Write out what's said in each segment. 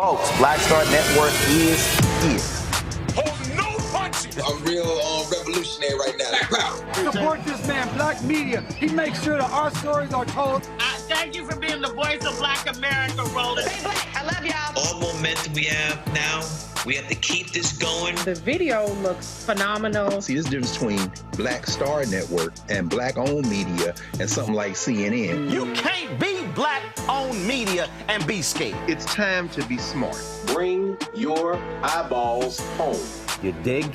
Folks, Black Star Network is here. Hold no punches. I'm real revolutionary right now. Black power. Support this man, Black Media. He makes sure that our stories are told. Thank you for being the voice of Black America, Roland. Stay black. I love y'all. All momentum we have now, we have to keep this going. The video looks phenomenal. See, this difference between Black Star Network and Black-owned media and something like CNN. You can't be Black-owned media and be scared. It's time to be smart. Bring your eyeballs home. You dig?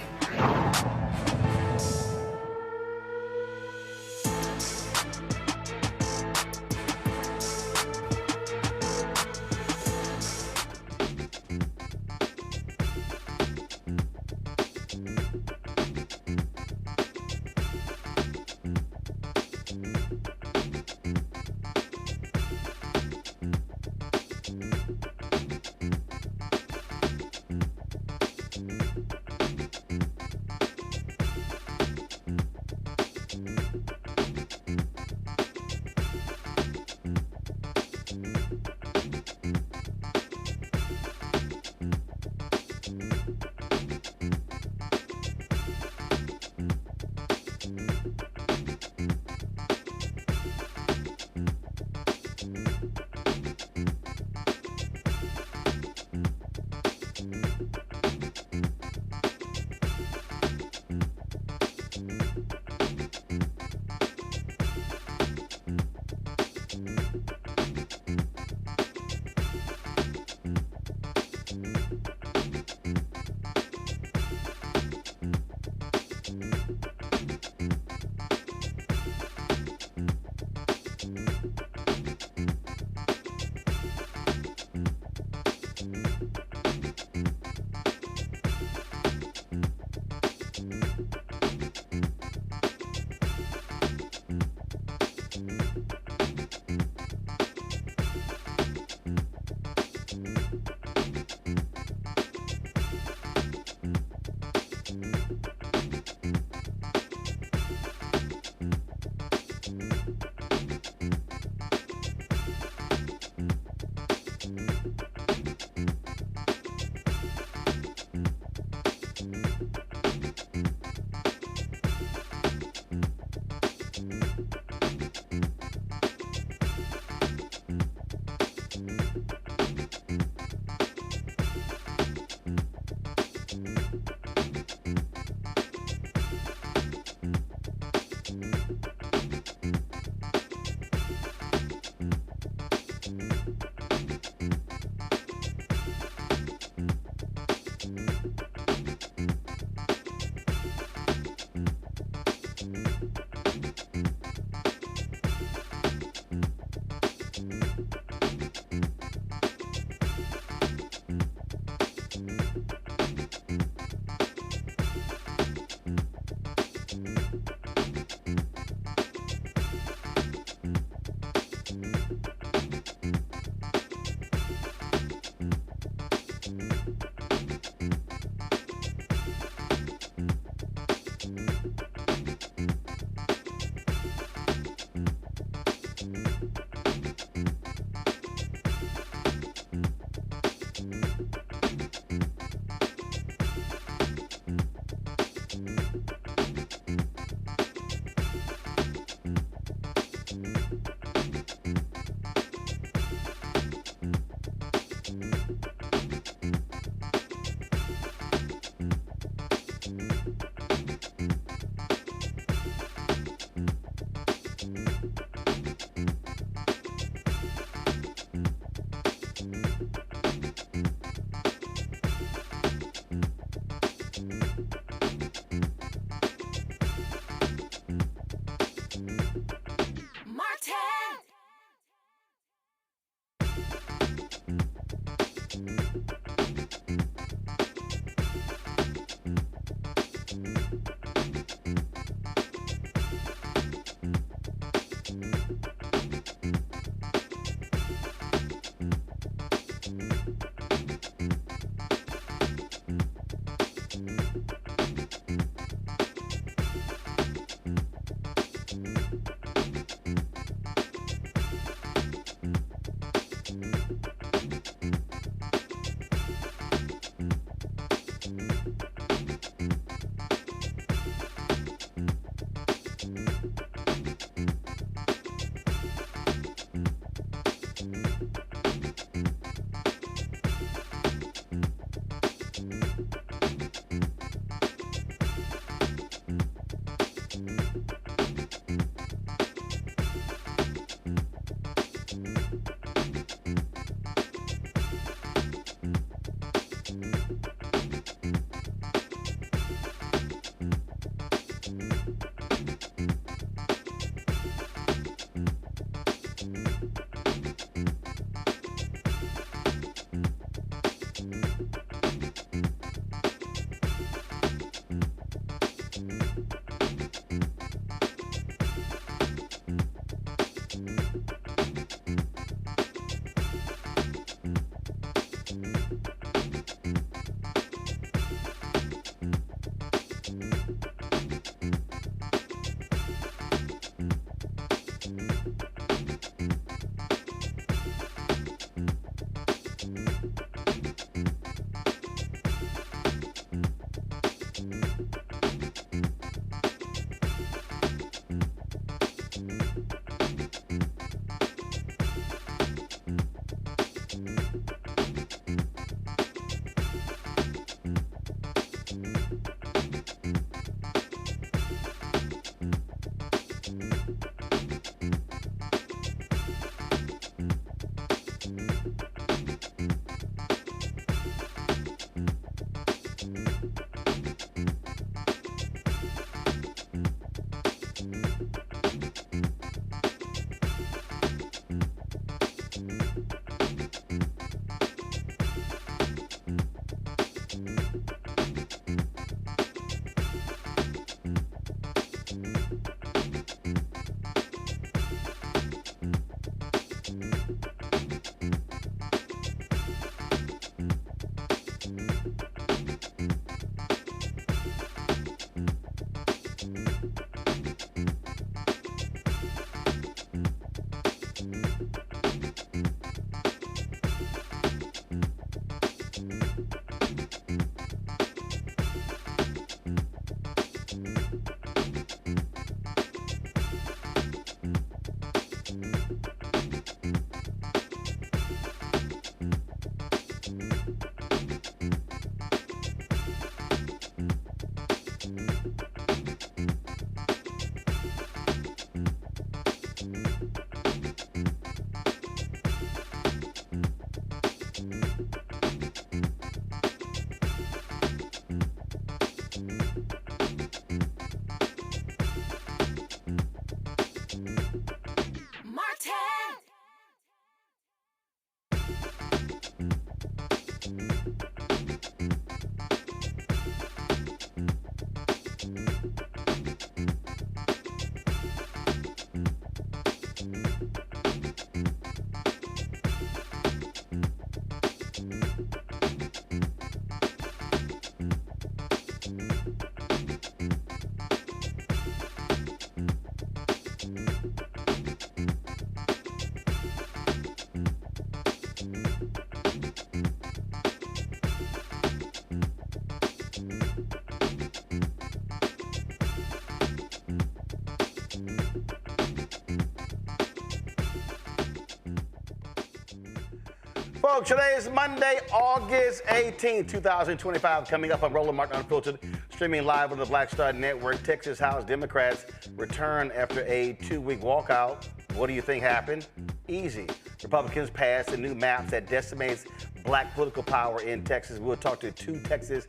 Folks, today is Monday, August 18, 2025. Coming up on Roland Martin Unfiltered, streaming live on the Black Star Network. Texas House Democrats return after a 2-week walkout. What do you think happened? Easy. Republicans passed the new maps that decimates black political power in Texas. We'll talk to 2 Texas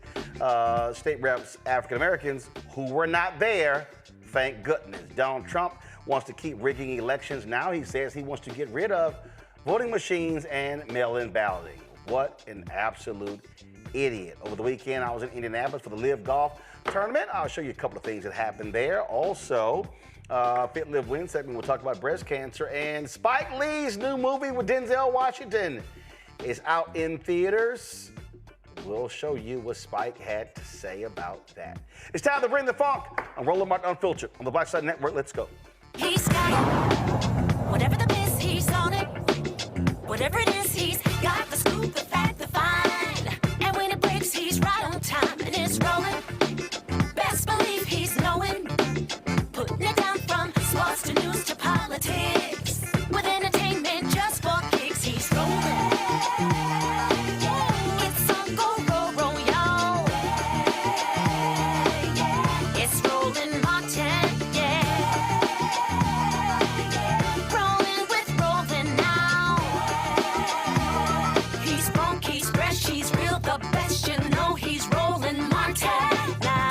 state reps, African Americans, who were not there. Thank goodness. Donald Trump wants to keep rigging elections. Now he says he wants to get rid of voting machines and mail-in balloting. What an absolute idiot. Over the weekend, I was in Indianapolis for the Live Golf Tournament. I'll show you a couple of things that happened there. Also, Fit, Live, Win segment, we'll talk about breast cancer. And Spike Lee's new movie with Denzel Washington is out in theaters. We'll show you what Spike had to say about that. It's time to bring the funk on Roland Martin Unfiltered on the Black Side Network. Let's go. He's got it. Whatever the miss, he's on it. Whatever it is, he's got the scoop, the fact, the find. And when it breaks, he's right on time and it's rolling. Best believe he's knowing. Putting it down from sports to news to politics. With entertainment just for kicks, he's rolling. It's on go, roll, roll, y'all. It's Roland Martin, rolling with Roland now. He's funky, he's fresh, he's real, the best, you know he's Roland Martin now.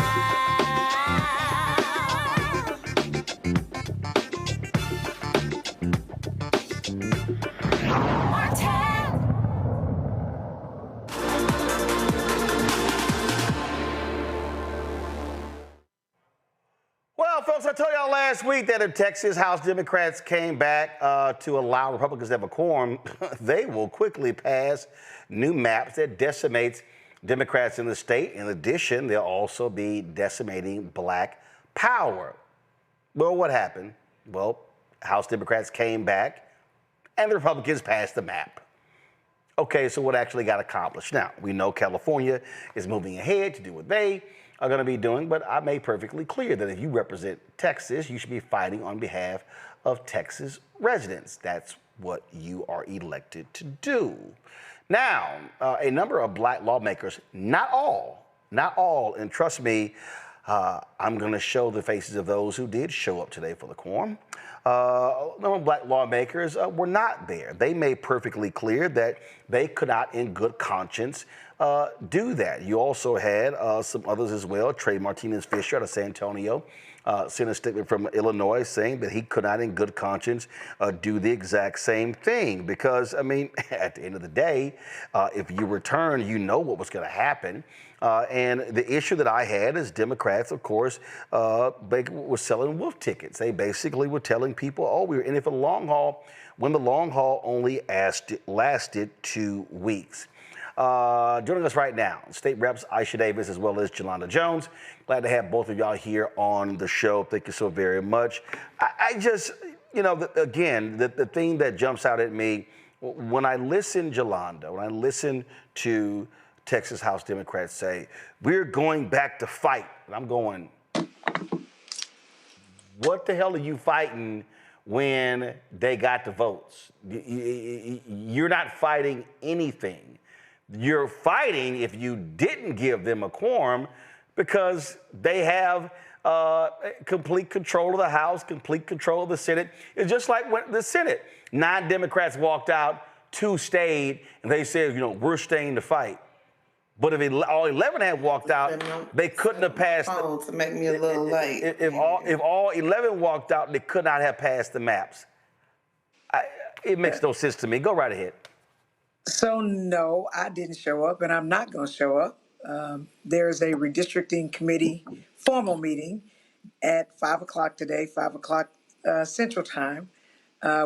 Well, folks, I told y'all last week that if Texas House Democrats came back to allow Republicans to have a quorum, they will quickly pass new maps that decimates Democrats in the state. In addition, they'll also be decimating black power. Well, what happened? Well, House Democrats came back and the Republicans passed the map. Okay, so what actually got accomplished? Now, we know California is moving ahead to do what they are going to be doing, but I made perfectly clear that if you represent Texas, you should be fighting on behalf of Texas residents. That's what you are elected to do. Now, a number of black lawmakers, not all, and trust me, I'm going to show the faces of those who did show up today for the quorum. A number of black lawmakers were not there. They made perfectly clear that they could not, in good conscience, do that. You also had some others as well. Trey Martinez-Fisher out of San Antonio sent a statement from Illinois saying that he could not, in good conscience, do the exact same thing. Because, I mean, at the end of the day, if you return, you know what was going to happen. And the issue that I had is Democrats, of course, they were selling wolf tickets. They basically were telling people, oh, we were in it for the long haul, when the long haul only lasted 2 weeks. Joining us right now, State Reps Aichea Davis as well as Jolanda Jones. Glad to have both of y'all here on the show. Thank you so very much. I just, you know, again, the thing that jumps out at me, when I listen, Jolanda, when I listen to Texas House Democrats say, we're going back to fight. And I'm going, what the hell are you fighting when they got the votes? You're not fighting anything. You're fighting if you didn't give them a quorum because they have complete control of the House, complete control of the Senate. It's just like when the Senate, 9 Democrats walked out, 2 stayed, and they said, you know, we're staying to fight. But if all 11 had walked out, they couldn't have passed. To make me a little late. If all 11 walked out, they could not have passed the maps. It makes no sense to me. Go right ahead. So no, I didn't show up, and I'm not going to show up. There's a redistricting committee formal meeting at 5 o'clock today, 5 o'clock Central Time,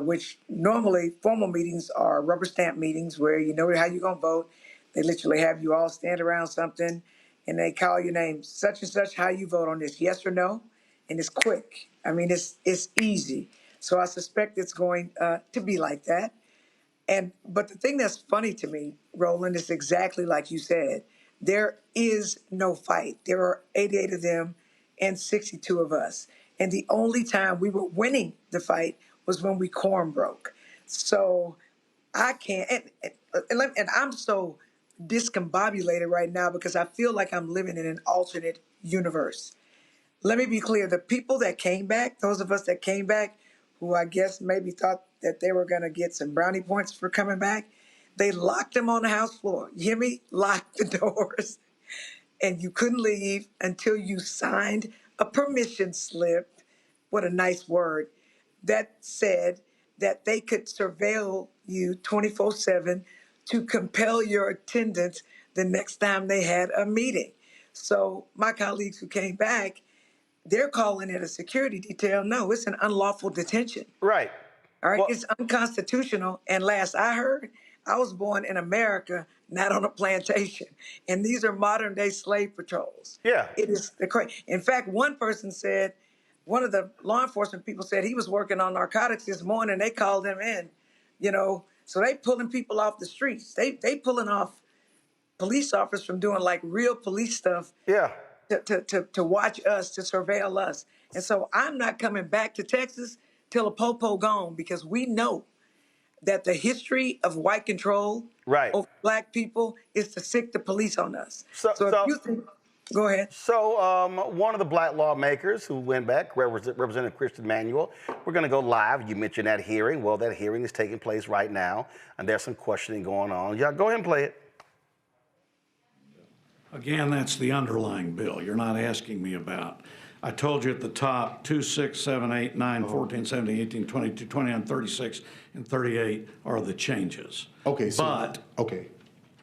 which normally formal meetings are rubber stamp meetings where you know how you're going to vote. They literally have you all stand around something, and they call your name, such and such, how you vote on this, yes or no, and it's quick. I mean, it's easy. So I suspect it's going to be like that. But the thing that's funny to me, Roland, is exactly like you said. There is no fight. There are 88 of them and 62 of us. And the only time we were winning the fight was when we quorum broke. So I can't. and I'm so discombobulated right now because I feel like I'm living in an alternate universe. Let me be clear. The people that came back, those of us that came back, who I guess maybe thought that they were going to get some brownie points for coming back, they locked them on the house floor. You hear me? Locked the doors. And you couldn't leave until you signed a permission slip. What a nice word. That said that they could surveil you 24/7 to compel your attendance the next time they had a meeting. So my colleagues who came back, they're calling it a security detail. No, it's an unlawful detention. Right. All right, Well, it's unconstitutional. And last I heard, I was born in America, not on a plantation. And these are modern day slave patrols. yeah. It is the crazy. In fact, one person said, one of the law enforcement people said he was working on narcotics this morning. They called him in, so they pulling people off the streets. They pulling off police officers from doing like real police stuff Yeah. to watch us, to surveil us. And so I'm not coming back to Texas till a popo gone, because we know that the history of white control Right. over black people is to sick the police on us. So if you think, go ahead. So one of the black lawmakers who went back, Representative Christian Manuel, we're going to go live. You mentioned that hearing. Well, that hearing is taking place right now, and there's some questioning going on. Yeah, go ahead and play it. Again, that's the underlying bill. You're not asking me about. I told you at the top, 2, 6, 7, 8, 9, 14, 17, 18, 22, 29, 36, and 38 are the changes. Okay. But, okay.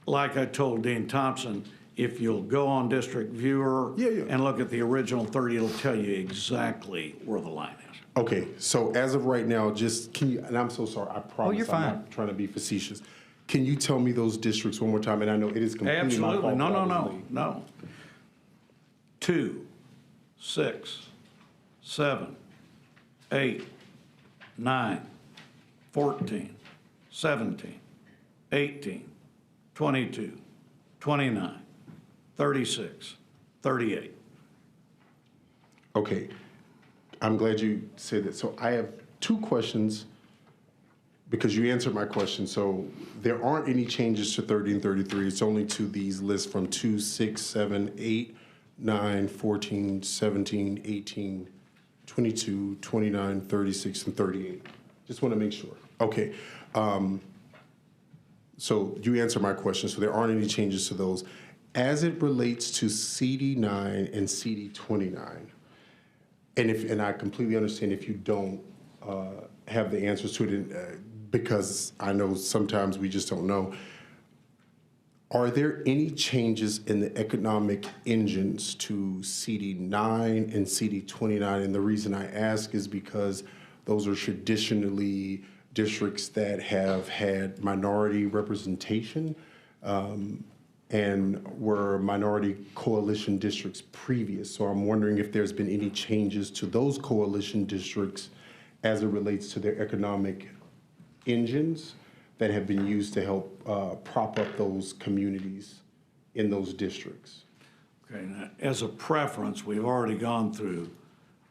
like I told Dean Thompson, if you'll go on District Viewer and look at the original 30, it'll tell you exactly where the line is. Okay, so as of right now, just can you, and I'm so sorry, I promise you're fine. I'm not trying to be facetious. Can you tell me those districts one more time? And I know it is completely Absolutely. my fault. No. 2, 6, 7, 8, 9, 14, 17, 18, 22, 29, 36, 38. Okay, I'm glad you said that. So I have 2 questions because you answered my question. So there aren't any changes to 30 and 33. It's only to these lists from 2, 6, 7, 8, 9, 14, 17, 18, 22, 29, 36, and 38. Just want to make sure. Okay. So you answered my question. So there aren't any changes to those. As it relates to CD9 and CD29, and I completely understand if you don't have the answers to it, because I know sometimes we just don't know. Are there any changes in the economic engines to CD9 and CD29? And the reason I ask is because those are traditionally districts that have had minority representation and were minority coalition districts previous. So I'm wondering if there's been any changes to those coalition districts as it relates to their economic engines that have been used to help prop up those communities in those districts. Okay, now, as a preference, we've already gone through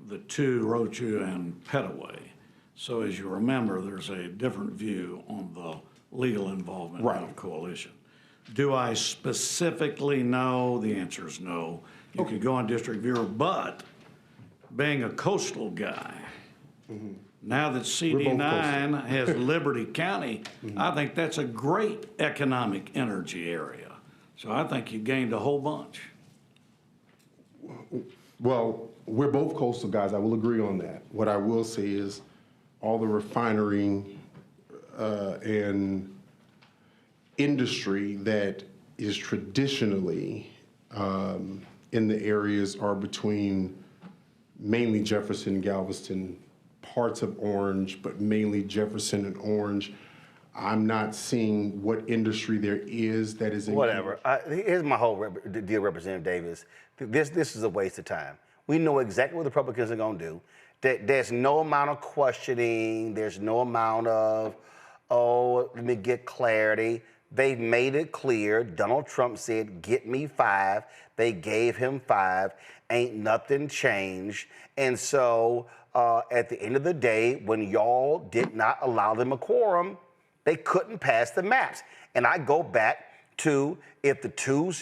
the 2, Rochu and Petaway. So as you remember, there's a different view on the legal involvement of coalition. Do I specifically know? The answer is no. You could go on District Viewer, but being a coastal guy, now that CD9 has Liberty County, I think that's a great economic energy area. So I think you gained a whole bunch. Well, we're both coastal guys. I will agree on that. What I will say is all the refinery and industry that is traditionally in the areas are between mainly Jefferson, Galveston, parts of Orange, but mainly Jefferson and Orange. I'm not seeing what industry there is that is in. Whatever. Here's my whole deal, Representative Davis. This is a waste of time. We know exactly what the Republicans are going to do. There's no amount of questioning. There's no amount of, let me get clarity. They've made it clear. Donald Trump said, get me 5. They gave him 5. Ain't nothing changed. And so at the end of the day, when y'all did not allow them a quorum, they couldn't pass the maps. And I go back to if the two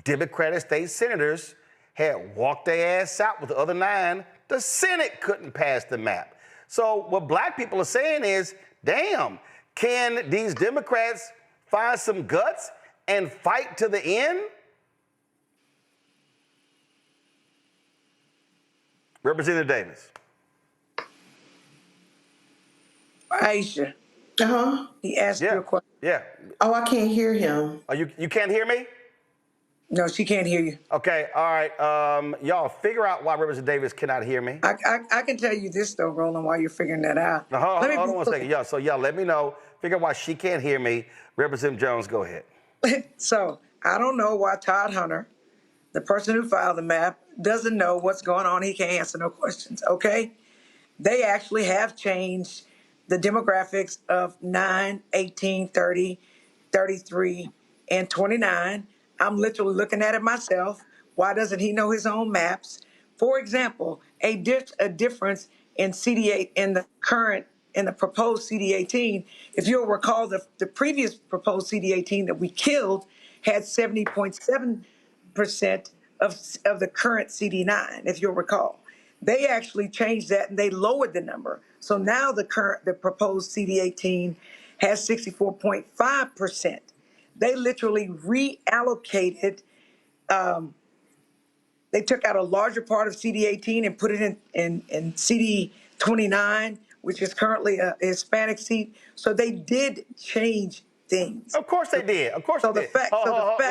Democratic state senators had walked their ass out with the other 9, the Senate couldn't pass the map. So what black people are saying is, damn, can these Democrats find some guts and fight to the end? Representative Davis. Aichea, he asked you a question. Yeah. Oh, I can't hear him. Oh, you can't hear me? No, she can't hear you. Okay, all right. Y'all figure out why Representative Davis cannot hear me. I can tell you this though, Roland, while you're figuring that out. Now, hold on one second. Y'all let me know. Figure out why she can't hear me. Representative Jones, go ahead. So I don't know why Todd Hunter, the person who filed the map, doesn't know what's going on. He can't answer no questions, okay? They actually have changed the demographics of 9, 18, 30, 33, and 29. I'm literally looking at it myself. Why doesn't he know his own maps? For example, a difference in CD8 in the proposed CD18. If you'll recall, the previous proposed CD18 that we killed had 70.7% of the current CD9, if you'll recall. They actually changed that and they lowered the number. So now the proposed CD18 has 64.5%. They literally reallocated. They took out a larger part of CD18 and put it in CD29, which is currently a Hispanic seat. So they did change things. Of course they did. Of course they did.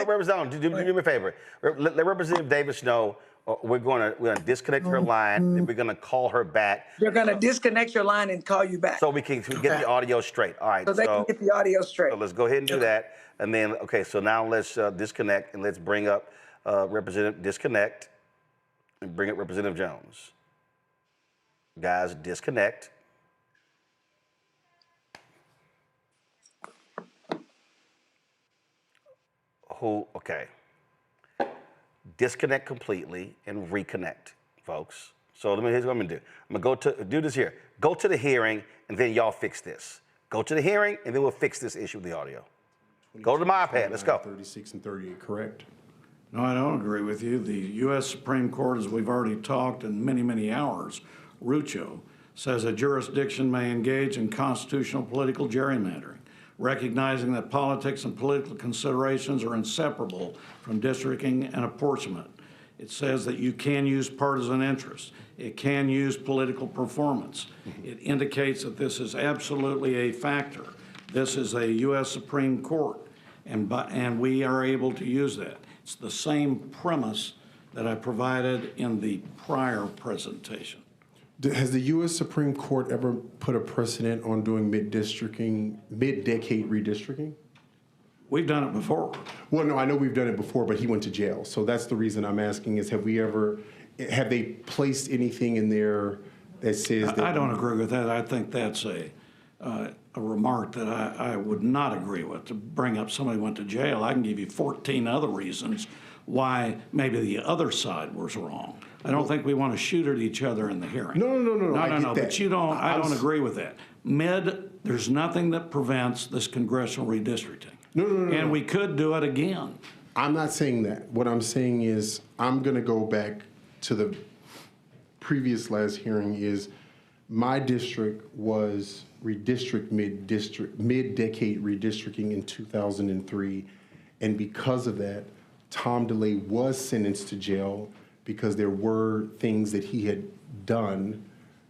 Representative, do me a favor. Let Representative Davis know we're going to disconnect her line, and we're going to call her back. You're going to disconnect your line and call you back. So we can get the audio straight. All right. So they can get the audio straight. So let's go ahead and do that. And then, okay, so now let's disconnect and let's bring up disconnect and bring up Representative Jones. Guys, disconnect. Okay. Disconnect completely and reconnect, folks. So here's what I'm gonna do. I'm gonna do this here. Go to the hearing and then y'all fix this. Go to the hearing and then we'll fix this issue with the audio. Go to my iPad, let's go. 36 and 38, correct? No, I don't agree with you. The U.S. Supreme Court, as we've already talked in many, many hours, Rucho, says a jurisdiction may engage in constitutional political gerrymandering, recognizing that politics and political considerations are inseparable from districting and apportionment. It says that you can use partisan interests. It can use political performance. It indicates that this is absolutely a factor. This is a U.S. Supreme Court, and we are able to use that. It's the same premise that I provided in the prior presentation. Has the U.S. Supreme Court ever put a precedent on doing mid-decade redistricting? We've done it before. Well, no, I know we've done it before, but he went to jail. So that's the reason I'm asking is have they placed anything in there that says that? I don't agree with that. I think that's a remark that I would not agree with, to bring up somebody who went to jail. I can give you 14 other reasons why maybe the other side was wrong. I don't think we want to shoot at each other in the hearing. No. But you don't. I don't agree with that. There's nothing that prevents this congressional redistricting. No. And we could do it again. I'm not saying that. What I'm saying is I'm going to go back to the previous last hearing. Is my district was mid-decade redistricting in 2003, and because of that, Tom DeLay was sentenced to jail because there were things that he had done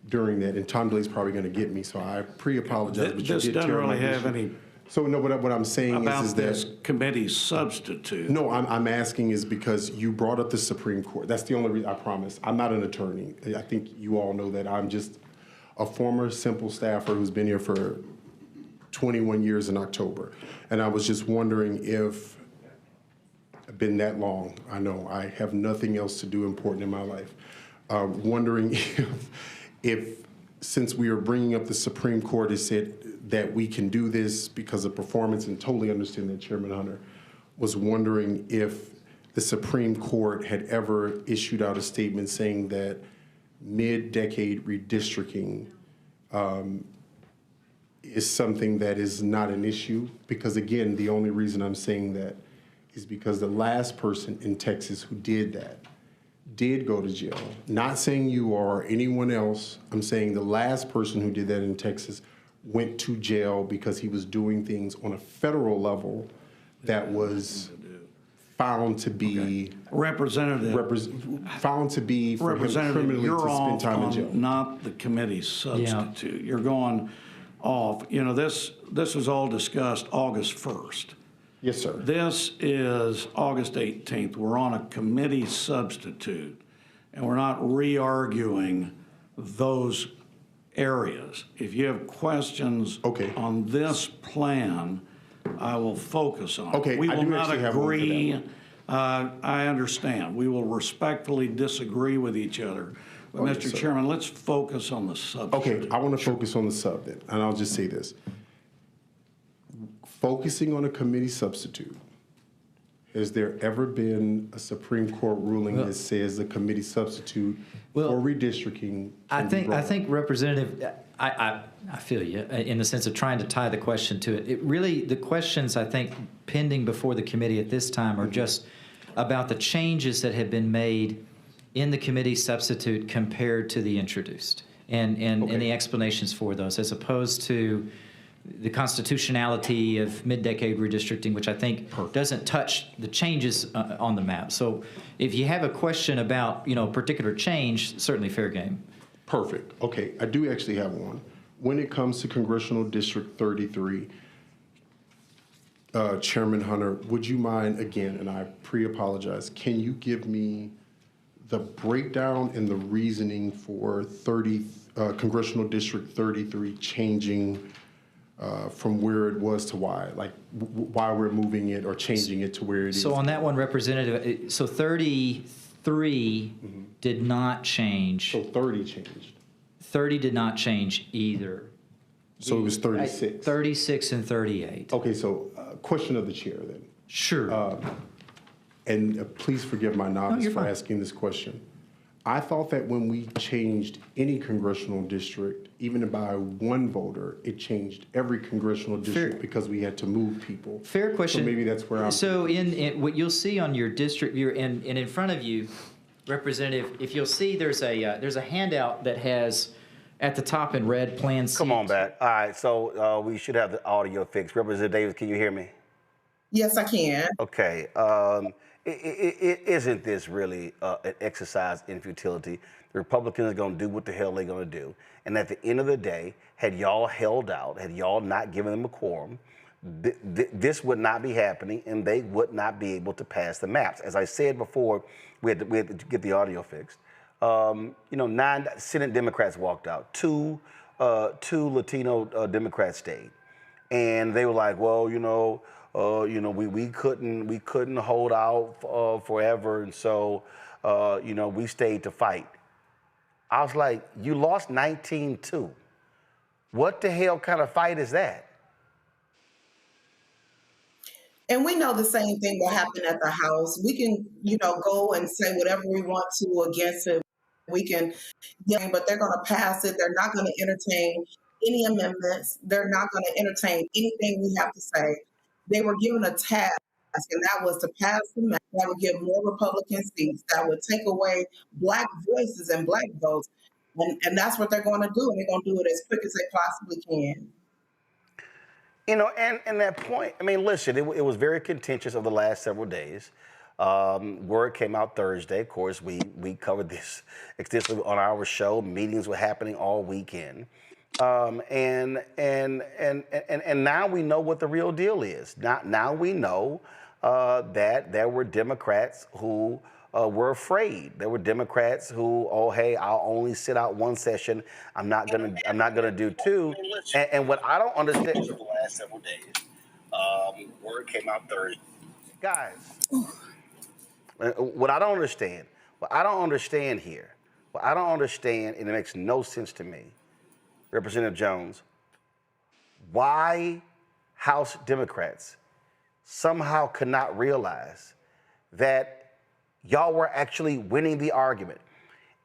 during that, and Tom DeLay's probably going to get me, so I pre-apologize. But this doesn't really have any. So no, what I'm saying is that this committee substitute. No, I'm asking is because you brought up the Supreme Court. That's the only reason. I promise. I'm not an attorney. I think you all know that. I'm just a former simple staffer who's been here for 21 years in October, and I was just wondering if I've been that long. I know I have nothing else to do important in my life. Wondering if since we are bringing up the Supreme Court has said that we can do this because of performance, and totally understand that, Chairman Hunter, was wondering if the Supreme Court had ever issued out a statement saying that mid-decade redistricting is something that is not an issue, because again, the only reason I'm saying that is because the last person in Texas who did that did go to jail. Not saying you or anyone else, I'm saying the last person who did that in Texas went to jail because he was doing things on a federal level that was found to be found to be for him criminally to spend time in jail. Not the committee substitute. Yeah. You're going off. You know, this was all discussed August 1st. Yes, sir. This is August 18th. We're on a committee substitute, and we're not re-arguing those areas. If you have questions on this plan, I will focus on it. We will not agree. I understand. We will respectfully disagree with each other. But Mr. Chairman, let's focus on the substitute. Okay, I want to focus on the sub then, and I'll just say this. Focusing on a committee substitute, has there ever been a Supreme Court ruling that says the committee substitute for redistricting? I think Representative, I feel you in the sense of trying to tie the question to it. It really, the questions I think pending before the committee at this time are just about the changes that have been made in the committee substitute compared to the introduced, and the explanations for those, as opposed to the constitutionality of mid-decade redistricting, which I think doesn't touch the changes on the map. So if you have a question about, a particular change, certainly fair game. Perfect. Okay, I do actually have one. When it comes to Congressional District 33, Chairman Hunter, would you mind, again, and I pre-apologize, can you give me the breakdown and the reasoning for Congressional District 33 changing from where it was to why, like why we're moving it or changing it to where it is? So on that one, Representative, so 33 did not change. So 30 changed. 30 did not change either. So it was 36. 36 and 38. Okay, so question of the chair then. Sure. And please forgive my novice for asking this question. I thought that when we changed any congressional district, even by one voter, it changed every congressional district because we had to move people. Fair question. So maybe that's where I'm... So in what you'll see on your district view, and in front of you, Representative, if you'll see there's a handout that has at the top in red Plan C. Come on back. All right, so we should have the audio fixed. Representative Davis, can you hear me? Yes, I can. Okay. Isn't this really an exercise in futility? The Republicans are going to do what the hell they're going to do. And at the end of the day, had y'all held out, had y'all not given them a quorum, this would not be happening, and they would not be able to pass the maps. As I said before, we had to get the audio fixed. 9 Senate Democrats walked out. Two Latino Democrats stayed. And they were like, well, we couldn't hold out forever, and so we stayed to fight. I was like, you lost 19-2. What the hell kind of fight is that? And we know the same thing will happen at the House. We can, go and say whatever we want to against it. We can, but they're going to pass it. They're not going to entertain any amendments. They're not going to entertain anything we have to say. They were given a task, and that was to pass the map. That would give more Republican seats. That would take away Black voices and Black votes. And that's what they're going to do, and they're going to do it as quick as they possibly can. And that point, I mean, listen, it was very contentious over the last several days. Word came out Thursday. Of course, we covered this extensively on our show. Meetings were happening all weekend. And now we know what the real deal is. Now we know that there were Democrats who were afraid. There were Democrats who, hey, I'll only sit out one session. I'm not gonna do two. And what I don't understand over the last several days, word came out Thursday, guys. What I don't understand here, and it makes no sense to me, Representative Jones, why House Democrats somehow could not realize that y'all were actually winning the argument.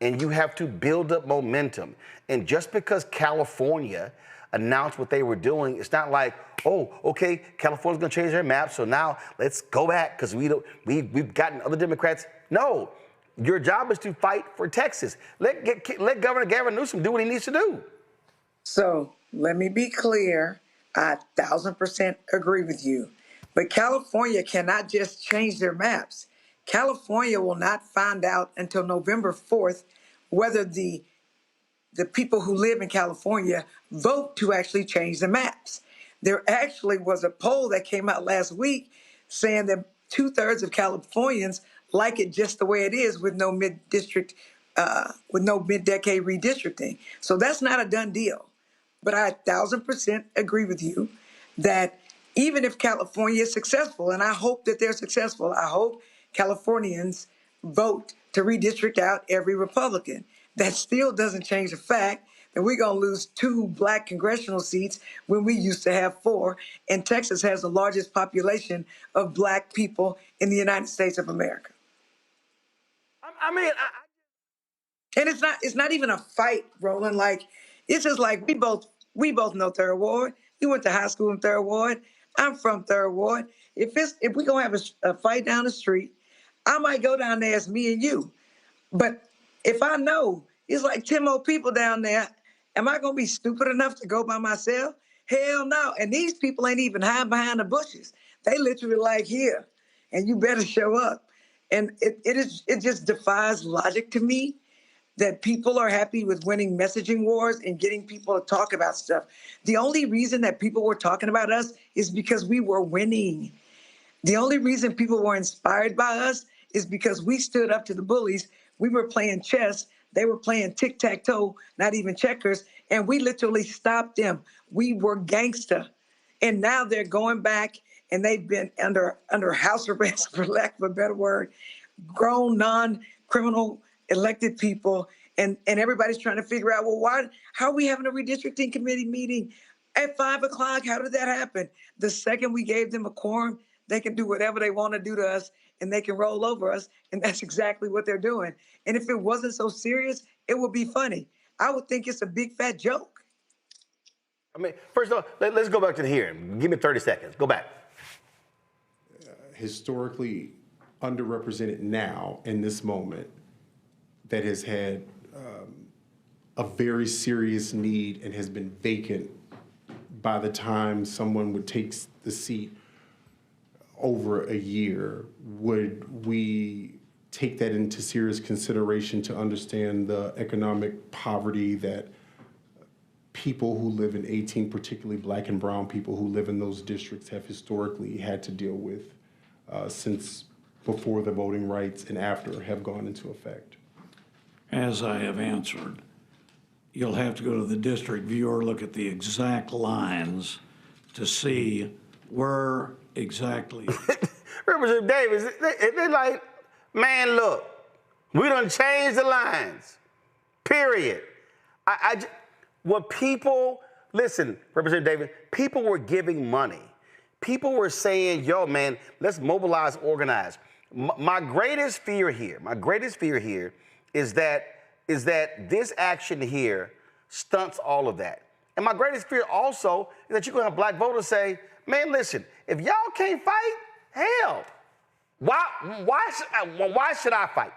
and you have to build up momentum. And just because California announced what they were doing, it's not like, oh, okay, California's gonna change their map, so now let's go back because we've gotten other Democrats. No, your job is to fight for Texas. Let Governor Gavin Newsom do what he needs to do. So let me be clear. I 1,000% agree with you. But California cannot just change their maps. California will not find out until November 4th whether the people who live in California vote to actually change the maps. There actually was a poll that came out last week saying that 2/3 of Californians like it just the way it is with no mid-decade redistricting. So that's not a done deal. But I 1,000% agree with you that even if California is successful, and I hope that they're successful, I hope Californians vote to redistrict out every Republican. That still doesn't change the fact that we're going to lose 2 black congressional seats when we used to have 4. And Texas has the largest population of black people in the United States of America. And it's not even a fight, Roland. Like, it's just like we both know Third Ward. You went to high school in Third Ward. I'm from Third Ward. If we're gonna have a fight down the street, I might go down there as me and you. But if I know it's like 10 more people down there, am I gonna be stupid enough to go by myself? Hell no. And these people ain't even hiding behind the bushes. They literally like here, and you better show up. And it just defies logic to me that people are happy with winning messaging wars and getting people to talk about stuff. The only reason that people were talking about us is because we were winning. The only reason people were inspired by us is because we stood up to the bullies. We were playing chess. They were playing tic-tac-toe, not even checkers, and we literally stopped them. We were gangster. And now they're going back, and they've been under house arrest, for lack of a better word, grown, non-criminal elected people, and everybody's trying to figure out, well, how are we having a redistricting committee meeting at 5 o'clock? How did that happen? The second we gave them a quorum, they can do whatever they want to do to us, and they can roll over us, and that's exactly what they're doing. And if it wasn't so serious, it would be funny. I would think it's a big fat joke. I mean, first of all, let's go back to the hearing. Give me 30 seconds. Go back. Historically underrepresented now in this moment that has had a very serious need and has been vacant by the time someone would take the seat over a year. Would we take that into serious consideration to understand the economic poverty that people who live in 18, particularly black and brown people who live in those districts, have historically had to deal with since before the voting rights and after have gone into effect? As I have answered, you'll have to go to the district viewer, look at the exact lines to see where exactly. Representative Davis, they're like, man, look, we done changed the lines, period. Listen, Representative Davis, people were giving money. People were saying, yo, man, let's mobilize, organize. My greatest fear here is that this action here stunts all of that. And my greatest fear also is that you're going to have black voters say, man, listen, if y'all can't fight, hell, why should I fight?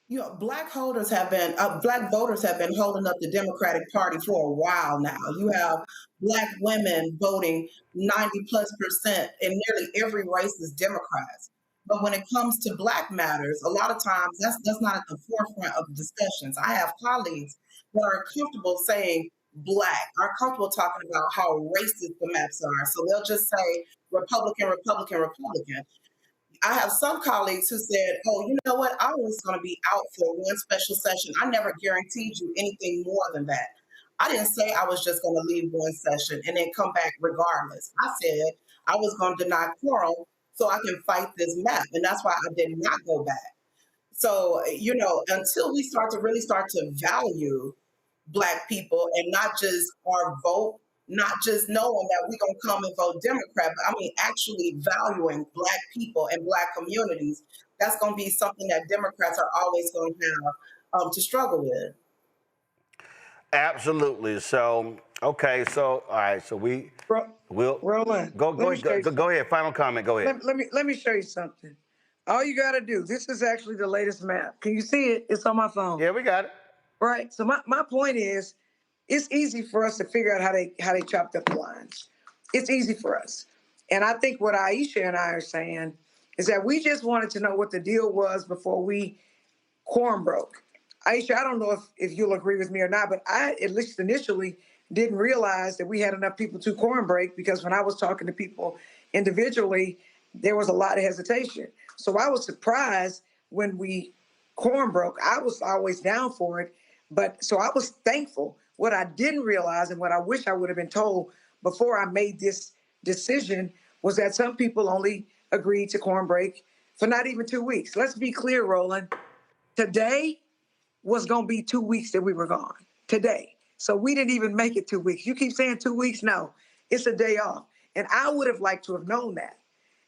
You know, black voters have been holding up the Democratic Party for a while now. You have black women voting 90+% in nearly every race as Democrats. But when it comes to black matters, a lot of times that's not at the forefront of discussions. I have colleagues that are comfortable saying black, are comfortable talking about how racist the maps are. So they'll just say Republican, Republican, Republican. I have some colleagues who said, oh, you know what? I was going to be out for one special session. I never guaranteed you anything more than that. I didn't say I was just going to leave one session and then come back regardless. I said I was going to deny quorum so I can fight this map. And that's why I did not go back. So, you know, until we really start to value black people and not just our vote, not just knowing that we're going to come and vote Democrat, but I mean actually valuing black people and black communities, that's going to be something that Democrats are always going to have to struggle with. Absolutely. So, okay. So, all right. So we'll Roland, go go ahead. Final comment. Go ahead. Let me show you something. All you got to do, this is actually the latest map. Can you see it? It's on my phone. Yeah, we got it. Right. So my point is, it's easy for us to figure out how they chopped up the lines. It's easy for us. And I think what Aichea and I are saying is that we just wanted to know what the deal was before we quorum broke. Aichea, I don't know if you'll agree with me or not, but I, at least initially, didn't realize that we had enough people to quorum break, because when I was talking to people individually, there was a lot of hesitation. So I was surprised when we quorum broke. I was always down for it, but so I was thankful. What I didn't realize, and what I wish I would have been told before I made this decision, was that some people only agreed to quorum break for not even 2 weeks. Let's be clear, Roland. Today was going to be 2 weeks that we were gone. Today. So we didn't even make it 2 weeks. You keep saying 2 weeks. No, it's a day off. And I would have liked to have known that.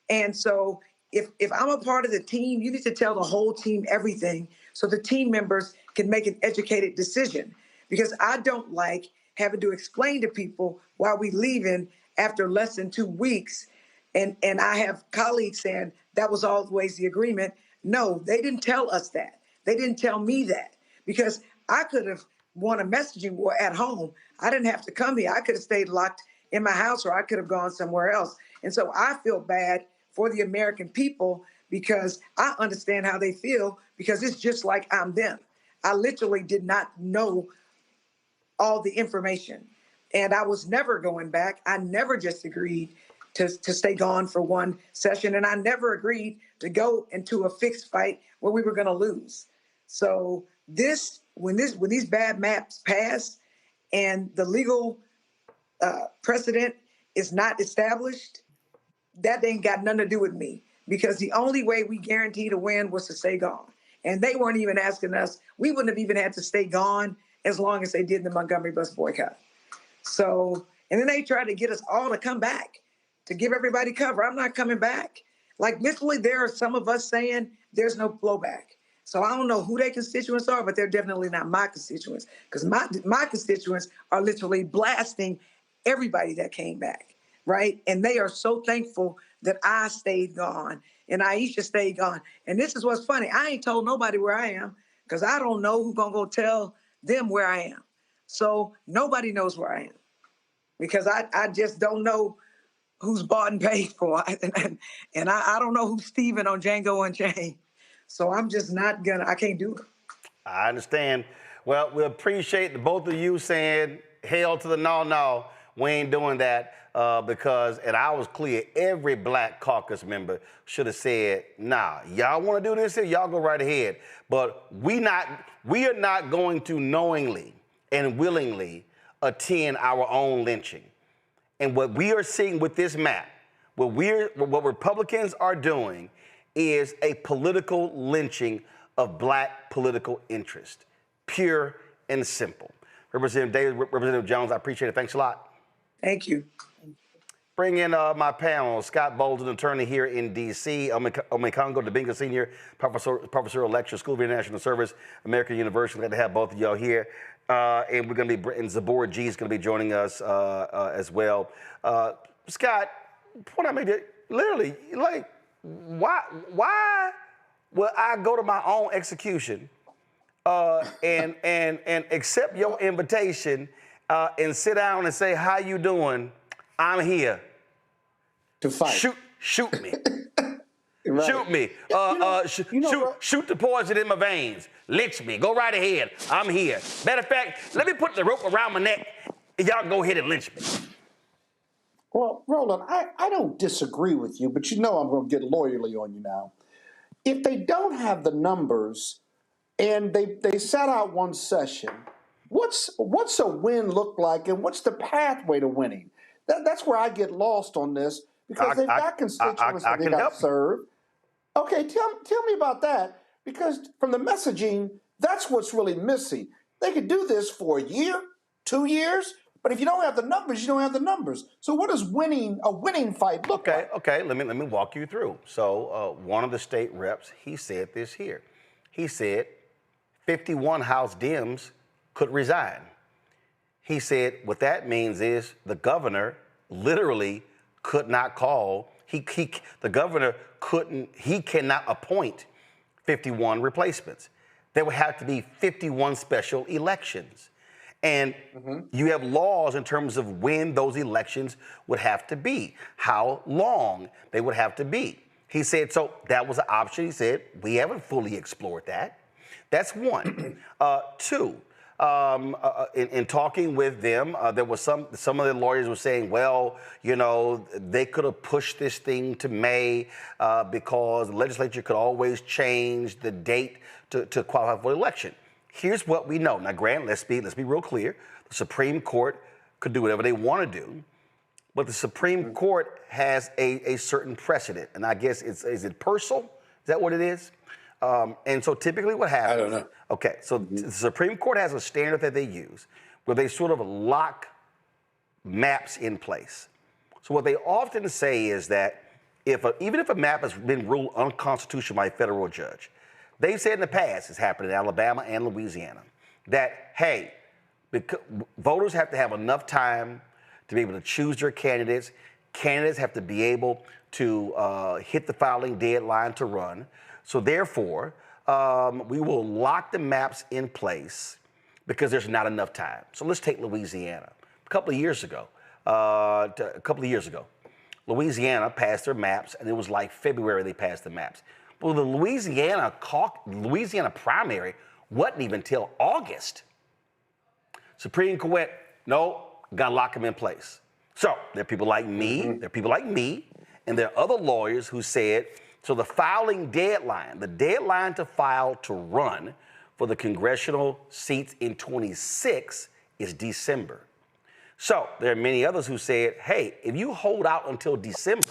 And so if I'm a part of the team, you need to tell the whole team everything so the team members can make an educated decision. Because I don't like having to explain to people why we leaving after less than 2 weeks. And I have colleagues saying that was always the agreement. No, they didn't tell us that. They didn't tell me that, because I could have won a messaging board at home. I didn't have to come here. I could have stayed locked in my house, or I could have gone somewhere else. And so I feel bad for the American people, because I understand how they feel, because it's just like I'm them. I literally did not know all the information, and I was never going back. I never just agreed to stay gone for one session, and I never agreed to go into a fixed fight where we were going to lose. So when these bad maps pass and the legal precedent is not established, that ain't got nothing to do with me, because the only way we guaranteed a win was to stay gone. And they weren't even asking us. We wouldn't have even had to stay gone as long as they did the Montgomery bus boycott. So, and then they tried to get us all to come back, to give everybody cover. I'm not coming back. Like, literally, there are some of us saying there's no blowback. So I don't know who their constituents are, but they're definitely not my constituents, because my constituents are literally blasting everybody that came back, right? And they are so thankful that I stayed gone and Aichea stayed gone. And this is what's funny. I ain't told nobody where I am, because I don't know who's going to go tell them where I am. So nobody knows where I am, because I just don't know who's bought and paid for. And I don't know who's Steven on Django Unchained. So I'm just not I can't do it. I understand. Well, we appreciate the both of you saying hell to the no. We ain't doing that because, and I was clear, every Black Caucus member should have said, nah, y'all want to do this here, y'all go right ahead. But we are not going to knowingly and willingly attend our own lynching. And what we are seeing with this map, what Republicans are doing is a political lynching of Black political interest, pure and simple. Representative Davis, Representative Jones, I appreciate it. Thanks a lot. Thank you. Bring in my panel, Scott Bolden, attorney here in D.C., Omekongo Dibinga Senior, professorial lecturer, School of International Service, American University. Glad to have both of y'all here. And we're going to be, and Zabor G is going to be joining us as well. Scott, point I made it, literally, like, why would I go to my own execution and accept your invitation and sit down and say, how you doing? I'm here. To fight. Shoot me. Right. Shoot me. Shoot the poison in my veins. Lynch me. Go right ahead. I'm here. Matter of fact, let me put the rope around my neck and y'all go ahead and lynch me. Well, Roland, I don't disagree with you, but you know I'm going to get lawyerly on you now. If they don't have the numbers and they sat out one session, what's a win look like, and what's the pathway to winning? That's where I get lost on this, because they've got constituents that they got served. Okay, tell me about that, because from the messaging, that's what's really missing. They could do this for a year, 2 years, But if you don't have the numbers, you don't have the numbers. So what does a winning fight look like? Okay, let me walk you through. So one of the state reps, he said this here. He said 51 House Dems could resign. He said what that means is the governor literally could not call. The governor cannot appoint 51 replacements. There would have to be 51 special elections. And you have laws in terms of when those elections would have to be, how long they would have to be. He said, so that was an option. He said, we haven't fully explored that. That's one. Two, in talking with them, there was some of the lawyers were saying, well, you know, they could have pushed this thing to May because the legislature could always change the date to qualify for the election. Here's what we know. Now, Grant, let's be real clear. The Supreme Court could do whatever they want to do, but the Supreme Court has a certain precedent, and I guess is it Purcell? Is that what it is? And so typically what happens? I don't know. Okay, so the Supreme Court has a standard that they use where they sort of lock maps in place. So what they often say is that even if a map has been ruled unconstitutional by a federal judge, they've said in the past, it's happened in Alabama and Louisiana, that, hey, voters have to have enough time to be able to choose their candidates. Candidates have to be able to hit the filing deadline to run. So therefore, we will lock the maps in place because there's not enough time. So let's take Louisiana. A couple of years ago, Louisiana passed their maps, and it was like February they passed the maps. Well, the Louisiana primary wasn't even till August. Supreme Court went, no, gotta lock them in place. So there are people like me, and there are other lawyers who said, so the filing deadline, the deadline to file to run for the congressional seats in 26 is December. So there are many others who said, hey, if you hold out until December,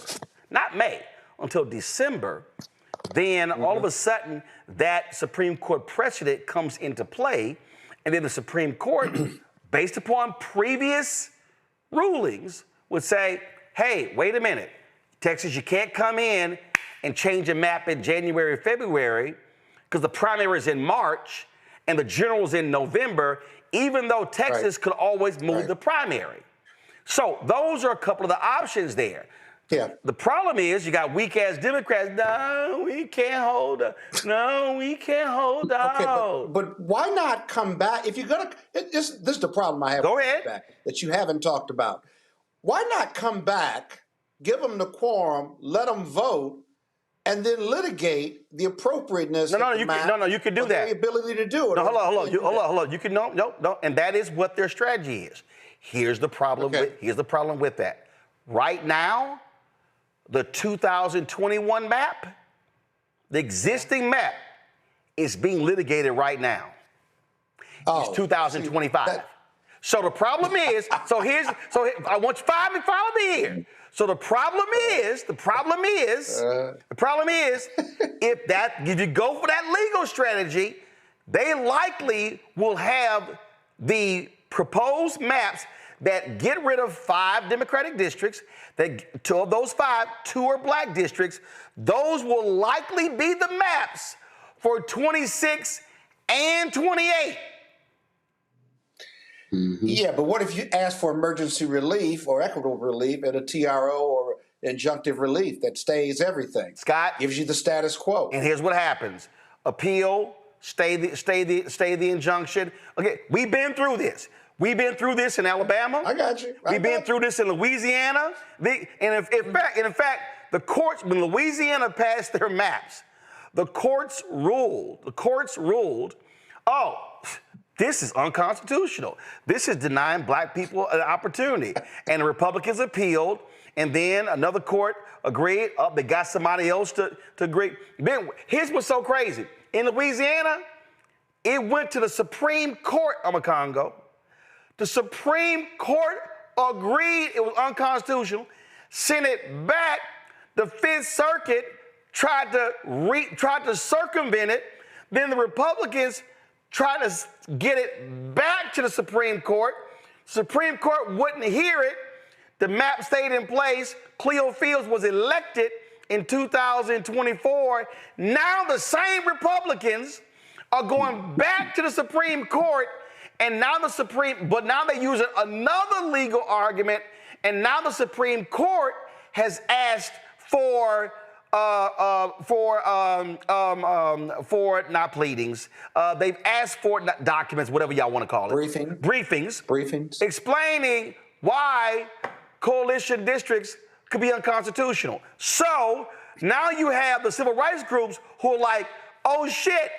not May, until December, then all of a sudden that Supreme Court precedent comes into play, and then the Supreme Court, based upon previous rulings, would say, hey, wait a minute, Texas, you can't come in and change a map in January, February, because the primary is in March and the general is in November, even though Texas could always move the primary. So those are a couple of the options there. Yeah. The problem is you got weak-ass Democrats. No, we can't hold out. No, we can't hold out. Okay, but why not come back? If you're going to, this is the problem I have. Go ahead. That you haven't talked about. Why not come back, give them the quorum, let them vote, and then litigate the appropriateness of the map? You can do that. The ability to do it. No, hold on. You can no, and that is what their strategy is. Here's the problem. Here's the problem with that. Right now, the 2021 map, the existing map, is being litigated right now. It's 2025. So the problem is, I want you to follow me here. So the problem is, if you go for that legal strategy, they likely will have the proposed maps that get rid of 5 Democratic districts, that 2 of those 5, 2 are black districts. Those will likely be the maps for 26 and 28. Yeah, but what if you ask for emergency relief or equitable relief and a TRO or injunctive relief that stays everything? Scott, gives you the status quo. And here's what happens: appeal, stay the injunction. Okay, we've been through this. We've been through this in Alabama. I got you. We've been through this in Louisiana. In fact, the courts, when Louisiana passed their maps, the courts ruled, oh, this is unconstitutional. This is denying black people an opportunity. And the Republicans appealed, and then another court agreed. Oh, they got somebody else to agree. Then here's what's so crazy. In Louisiana, it went to the Supreme Court of the Congo. The Supreme Court agreed it was unconstitutional, sent it back. The Fifth Circuit tried to circumvent it. Then the Republicans tried to get it back to the Supreme Court. Supreme Court wouldn't hear it. The map stayed in place. Cleo Fields was elected in 2024. Now the same Republicans are going back to the Supreme Court, and now but now they're using another legal argument, and now the Supreme Court has asked for not pleadings. They've asked for documents, whatever y'all want to call it. Briefings. Explaining why coalition districts could be unconstitutional. So now you have the civil rights groups who are like, oh shit,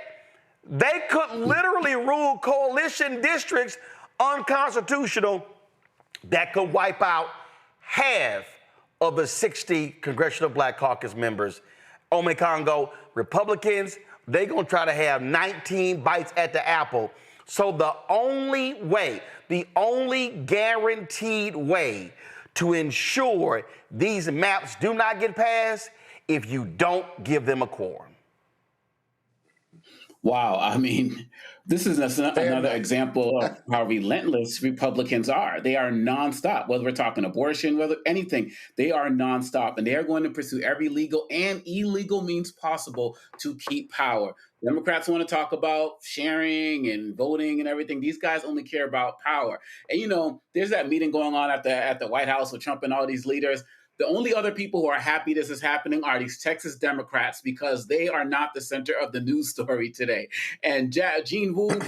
they could literally rule coalition districts unconstitutional. That could wipe out half of the 60 Congressional Black Caucus members. Ome Congo, Republicans, they're gonna try to have 19 bites at the apple. So the only guaranteed way to ensure these maps do not get passed if you don't give them a quorum. Wow, I mean, this is another example of how relentless Republicans are. They are nonstop, whether we're talking abortion, whether anything, they are nonstop, and they are going to pursue every legal and illegal means possible to keep power. Democrats want to talk about sharing and voting and everything. These guys only care about power. And, you know, there's that meeting going on at the White House with Trump and all these leaders. The only other people who are happy this is happening are these Texas Democrats, because they are not the center of the news story today. And Gene Wu,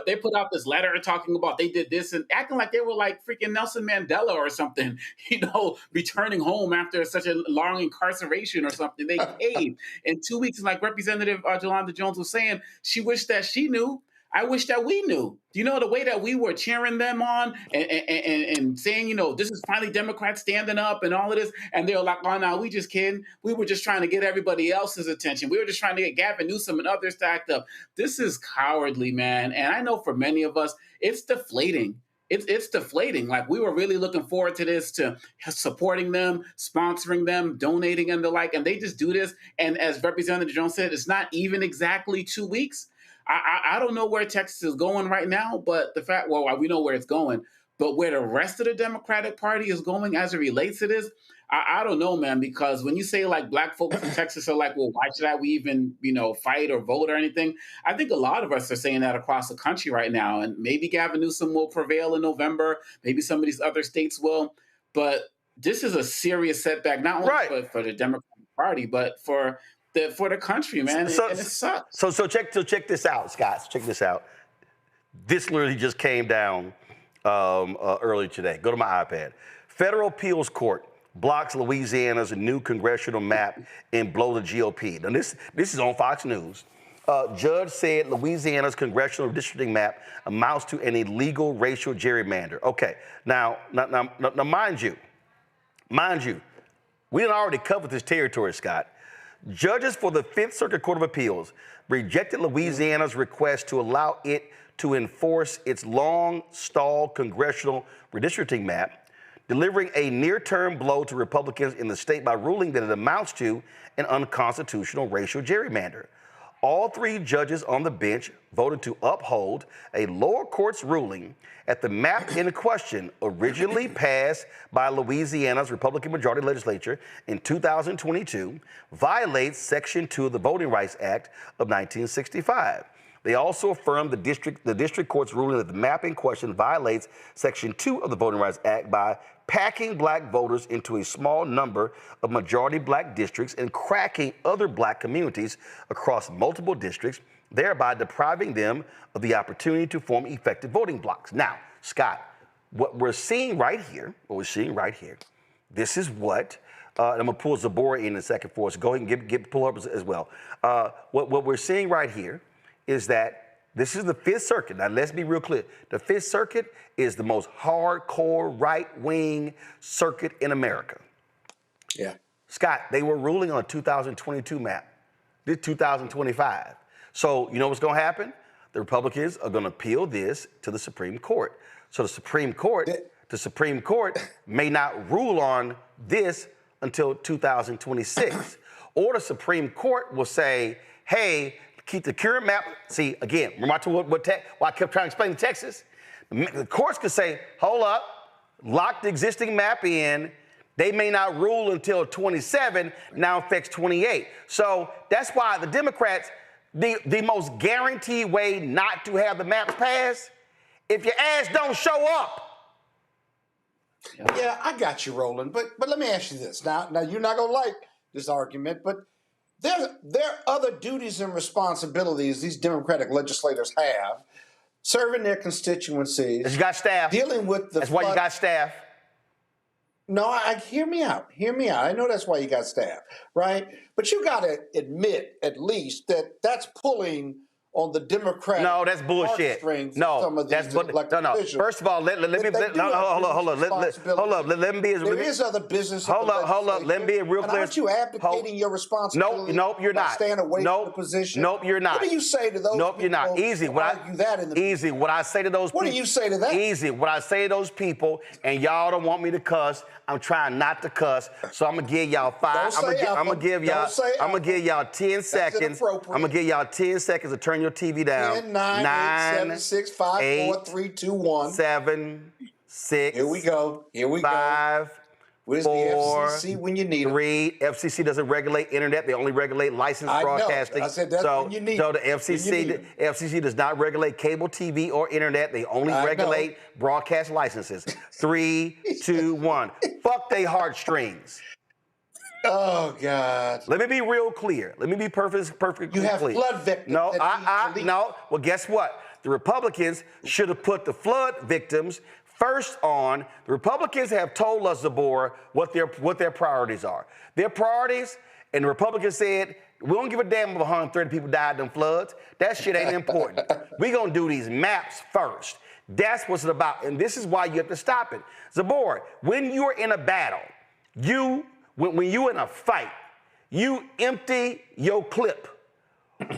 they put out this letter talking about they did this and acting like they were like freaking Nelson Mandela or something, you know, returning home after such a long incarceration or something. They caved in 2 weeks. And like Representative Jolanda Jones was saying, she wished that she knew. I wish that we knew. You know, the way that we were cheering them on and saying, you know, this is finally Democrats standing up and all of this. And they were like, oh, no, we just kidding. We were just trying to get everybody else's attention. We were just trying to get Gavin Newsom and others to act up. This is cowardly, man. And I know for many of us, it's deflating. It's deflating. Like, we were really looking forward to this, to supporting them, sponsoring them, donating and the like. And they just do this. And as Representative Jones said, it's not even exactly 2 weeks. I don't know where Texas is going right now, but we know where it's going, but where the rest of the Democratic Party is going as it relates to this, I don't know, man, because when you say like black folks in Texas are like, well, why should we even, you know, fight or vote or anything? I think a lot of us are saying that across the country right now, and maybe Gavin Newsom will prevail in November. Maybe some of these other states will, but this is a serious setback, not only for the Democratic Party, but for the country, man. And it sucks. So check this out, Scott. Check this out. This literally just came down earlier today. Go to my iPad. Federal Appeals Court blocks Louisiana's new congressional map and blow the GOP. Now this is on Fox News. Judge said Louisiana's congressional redistricting map amounts to an illegal racial gerrymander. Okay, now mind you, we done already covered this territory, Scott. Judges for the Fifth Circuit Court of Appeals rejected Louisiana's request to allow it to enforce its long-stalled congressional redistricting map, delivering a near-term blow to Republicans in the state by ruling that it amounts to an unconstitutional racial gerrymander. All three judges on the bench voted to uphold a lower court's ruling at the map in question, originally passed by Louisiana's Republican majority legislature in 2022, violates Section 2 of the Voting Rights Act of 1965. They also affirmed the district court's ruling that the map in question violates Section 2 of the Voting Rights Act by packing black voters into a small number of majority black districts and cracking other black communities across multiple districts, thereby depriving them of the opportunity to form effective voting blocks. Now, Scott, what we're seeing right here, this is what, and I'm gonna pull Zabora in a second for us. Go ahead and pull up as well. What we're seeing right here is that this is the Fifth Circuit. Now, let's be real clear. The Fifth Circuit is the most hardcore right-wing circuit in America. Yeah. Scott, they were ruling on a 2022 map. This 2025. So you know what's gonna happen? The Republicans are gonna appeal this to the Supreme Court. So the Supreme Court may not rule on this until 2026. Or the Supreme Court will say, hey, keep the current map. See, again, remember why I kept trying to explain to Texas? The courts could say, hold up, lock the existing map in. They may not rule until 27, now affects 28. So that's why the Democrats, the most guaranteed way not to have the maps passed, if your ass don't show up. Yeah, I got you, Roland. But let me ask you this. Now you're not gonna like this argument, but there are other duties and responsibilities these Democratic legislators have, serving their constituencies. You got staff. Dealing with the. That's why you got staff. No, hear me out. Hear me out. I know that's why you got staff, right? But you got to admit, at least, that that's pulling on the Democratic. No, that's bullshit. No, some of these no. First of all, let me hold up. Let me be as there is other business. Hold up. Let me be real clear. Aren't you abdicating your responsibility? Nope, you're not. Staying away from the position. Nope, you're not. What do you say to those? Nope, you're not. Easy. What I say to those people. What do you say to that? Easy. What I say to those people, and y'all don't want me to cuss. I'm trying not to cuss, so I'm gonna give y'all 5. I'm gonna give y'all 10 seconds. I'm gonna give y'all 10 seconds to turn your TV down. 10, 9, 8, 7, 6, 5, 4, 3, 2, 1. 7, 6. Here we go. 5. Where's 4, the FCC when you need 3. FCC doesn't regulate internet. They only regulate licensed broadcasting. I said that's when you need So the FCC does not regulate cable TV or internet. They only regulate broadcast licenses. 3, 2, 1. Fuck they heartstrings. Oh God. Let me be real clear. Let me be perfectly clear. You have flood victims. No. Well, guess what? The Republicans should have put the flood victims first on. The Republicans have told us, Zabor, what their priorities are. Their priorities, and the Republicans said, we don't give a damn if 130 people died in them floods. That shit ain't important. We gonna do these maps first. That's what it's about, and this is why you have to stop it. Zabor, when you're in a battle, when you're in a fight, you empty your clip.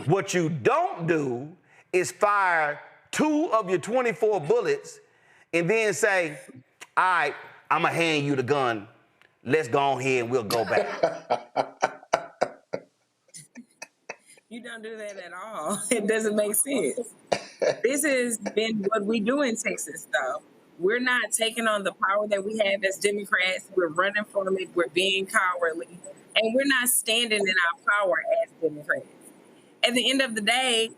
What you don't do is fire 2 of your 24 bullets and then say, all right, I'm going to hand you the gun. Let's go on here and we'll go back. You don't do that at all. It doesn't make sense. This has been what we do in Texas, though. We're not taking on the power that we have as Democrats. We're running from it. We're being cowardly. And we're not standing in our power as Democrats. At the end of the day,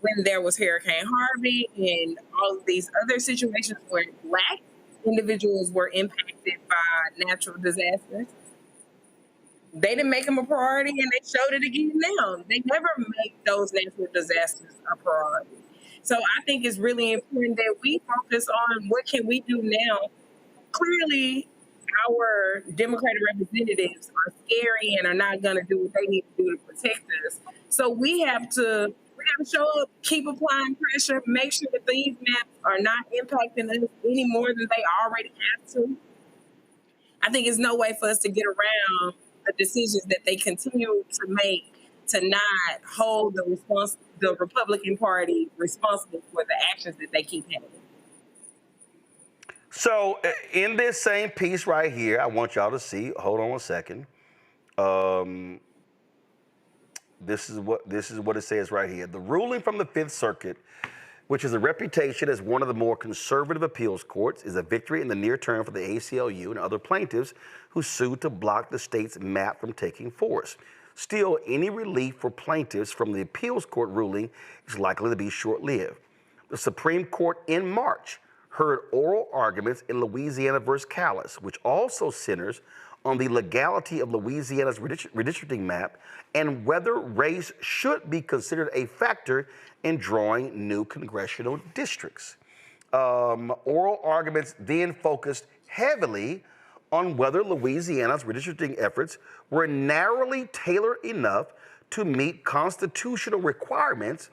when there was Hurricane Harvey and all of these other situations where Black individuals were impacted by natural disasters, they didn't make them a priority, and they showed it again now. They never make those natural disasters a priority. So I think it's really important that we focus on what can we do now. Clearly, our Democratic representatives are scary and are not going to do what they need to do to protect us. So we have to show up, keep applying pressure, make sure that these maps are not impacting us any more than they already have to. I think there's no way for us to get around the decisions that they continue to make to not hold the Republican Party responsible for the actions that they keep having. So in this same piece right here, I want y'all to see, hold on a second. This is what it says right here. The ruling from the Fifth Circuit, which has a reputation as one of the more conservative appeals courts, is a victory in the near term for the ACLU and other plaintiffs who sued to block the state's map from taking force. Still, any relief for plaintiffs from the appeals court ruling is likely to be short-lived. The Supreme Court in March heard oral arguments in Louisiana versus Callis, which also centers on the legality of Louisiana's redistricting map and whether race should be considered a factor in drawing new congressional districts. Oral arguments then focused heavily on whether Louisiana's redistricting efforts were narrowly tailored enough to meet constitutional requirements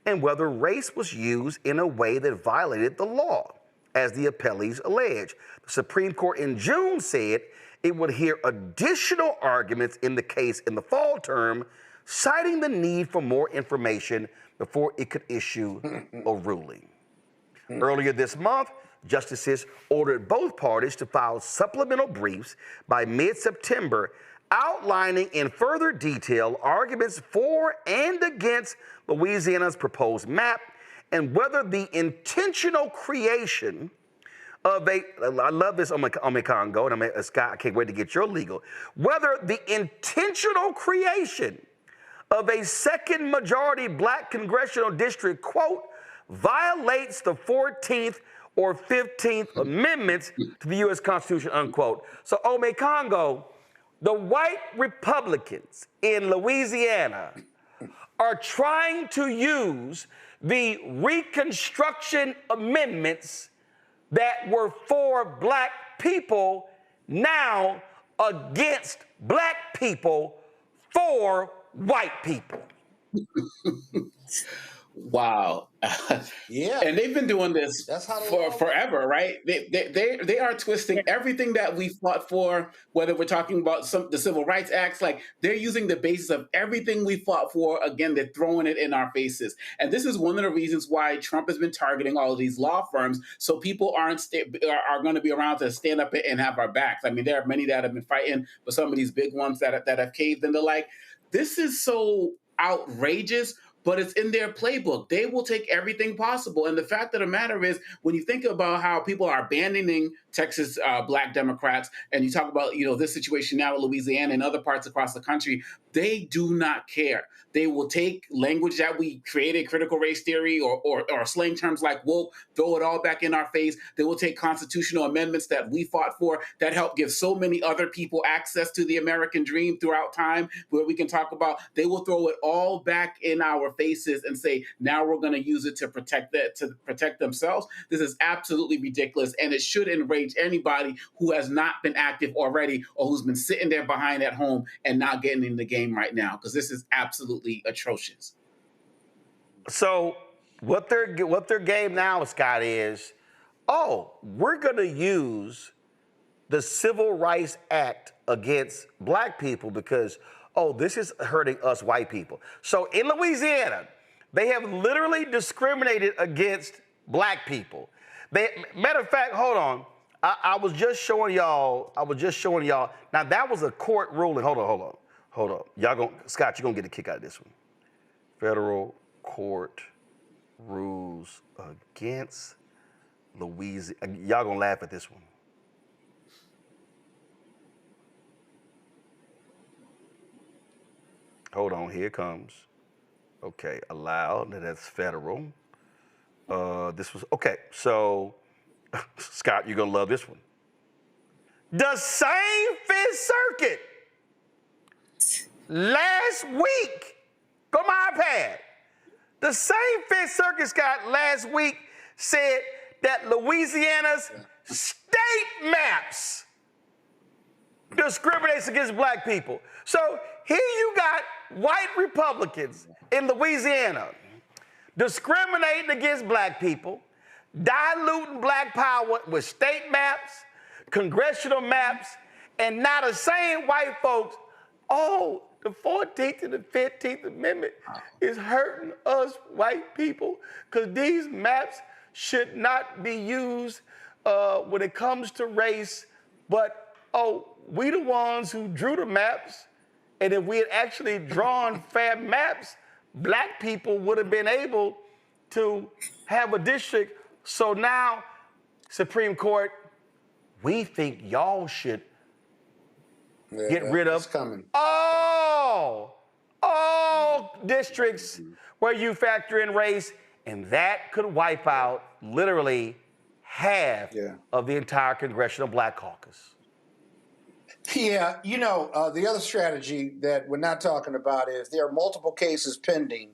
and whether race was used in a way that violated the law, as the appellees allege. The Supreme Court in June said it would hear additional arguments in the case in the fall term, citing the need for more information before it could issue a ruling. Earlier this month, justices ordered both parties to file supplemental briefs by mid-September outlining in further detail arguments for and against Louisiana's proposed map and whether the intentional creation of a, I love this, Congo, and Scott, I can't wait to get your legal, whether the intentional creation of a second majority black congressional district, quote, violates the 14th or 15th amendments to the U.S. Constitution, unquote. So, Congo, the white Republicans in Louisiana are trying to use the Reconstruction amendments that were for black people now against black people for white people. Wow. Yeah. And they've been doing this for forever, right? They are twisting everything that we fought for, whether we're talking about the Civil Rights Acts, like they're using the basis of everything we fought for. Again, they're throwing it in our faces. And this is one of the reasons why Trump has been targeting all of these law firms, so people are going to be around to stand up and have our backs. I mean, there are many that have been fighting, but some of these big ones that have caved in, they're like, this is so outrageous, but it's in their playbook. They will take everything possible. And the fact of the matter is, when you think about how people are abandoning Texas black Democrats, and you talk about, this situation now in Louisiana and other parts across the country, they do not care. They will take language that we created, critical race theory, or slang terms like woke, throw it all back in our face. They will take constitutional amendments that we fought for that help give so many other people access to the American dream throughout time, where we can talk about, they will throw it all back in our faces and say, now we're going to use it to protect themselves. This is absolutely ridiculous, and it should enrage anybody who has not been active already, or who's been sitting there behind at home and not getting in the game right now, because this is absolutely atrocious. So what their game now, Scott, is, we're going to use the Civil Rights Act against black people because, this is hurting us white people. So in Louisiana, they have literally discriminated against black people. Matter of fact, hold on. I was just showing y'all. Now, that was a court ruling. Hold on. Scott, you're going to get a kick out of this one. Federal court rules against Louisiana. Y'all going to laugh at this one. Hold on, here it comes. Okay, allowed, that's federal. So, Scott, you're gonna love this one. The same Fifth Circuit last week, go my iPad. The same Fifth Circuit, Scott, last week said that Louisiana's state maps discriminates against black people. So here you got white Republicans in Louisiana discriminating against black people, diluting black power with state maps, congressional maps, and now the same white folks, the 14th and the 15th Amendment is hurting us white people because these maps should not be used when it comes to race, but, we the ones who drew the maps, and if we had actually drawn fair maps, black people would have been able to have a district. So now, Supreme Court, we think y'all should get rid of all districts where you factor in race, and that could wipe out literally half of the entire Congressional Black Caucus. Yeah, the other strategy that we're not talking about is there are multiple cases pending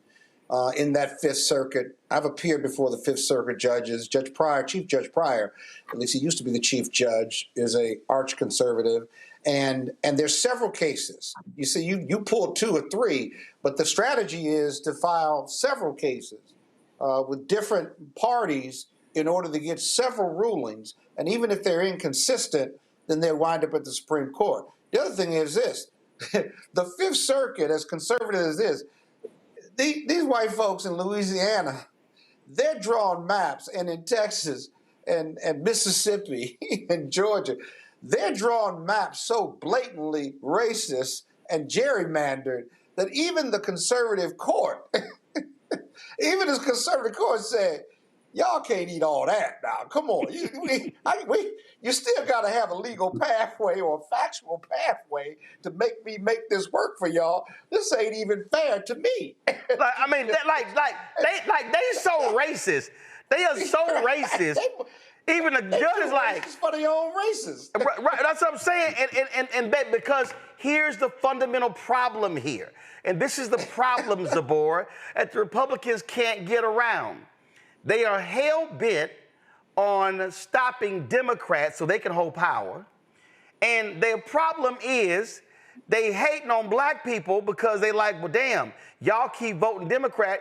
in that Fifth Circuit. I've appeared before the Fifth Circuit judges. Chief Judge Pryor, at least he used to be the chief judge, is a arch conservative. And there's several cases. You see, you pulled 2 or 3, but the strategy is to file several cases with different parties in order to get several rulings. And even if they're inconsistent, then they wind up at the Supreme Court. The other thing is this. The Fifth Circuit, as conservative as this, these white folks in Louisiana, they're drawing maps, and in Texas and Mississippi and Georgia, they're drawing maps so blatantly racist and gerrymandered that even the conservative court Even as conservative court said, y'all can't eat all that now. Come on. You still got to have a legal pathway or a factual pathway to make me make this work for y'all. This ain't even fair to me. Like, I mean, they so racist. They are so racist. Even the judge is like, for their own races. Right, that's what I'm saying. And because here's the fundamental problem here. And this is the problem, Zabor, that the Republicans can't get around. They are hell-bent on stopping Democrats so they can hold power. And their problem is they hating on black people because they like, well, damn, y'all keep voting Democrat.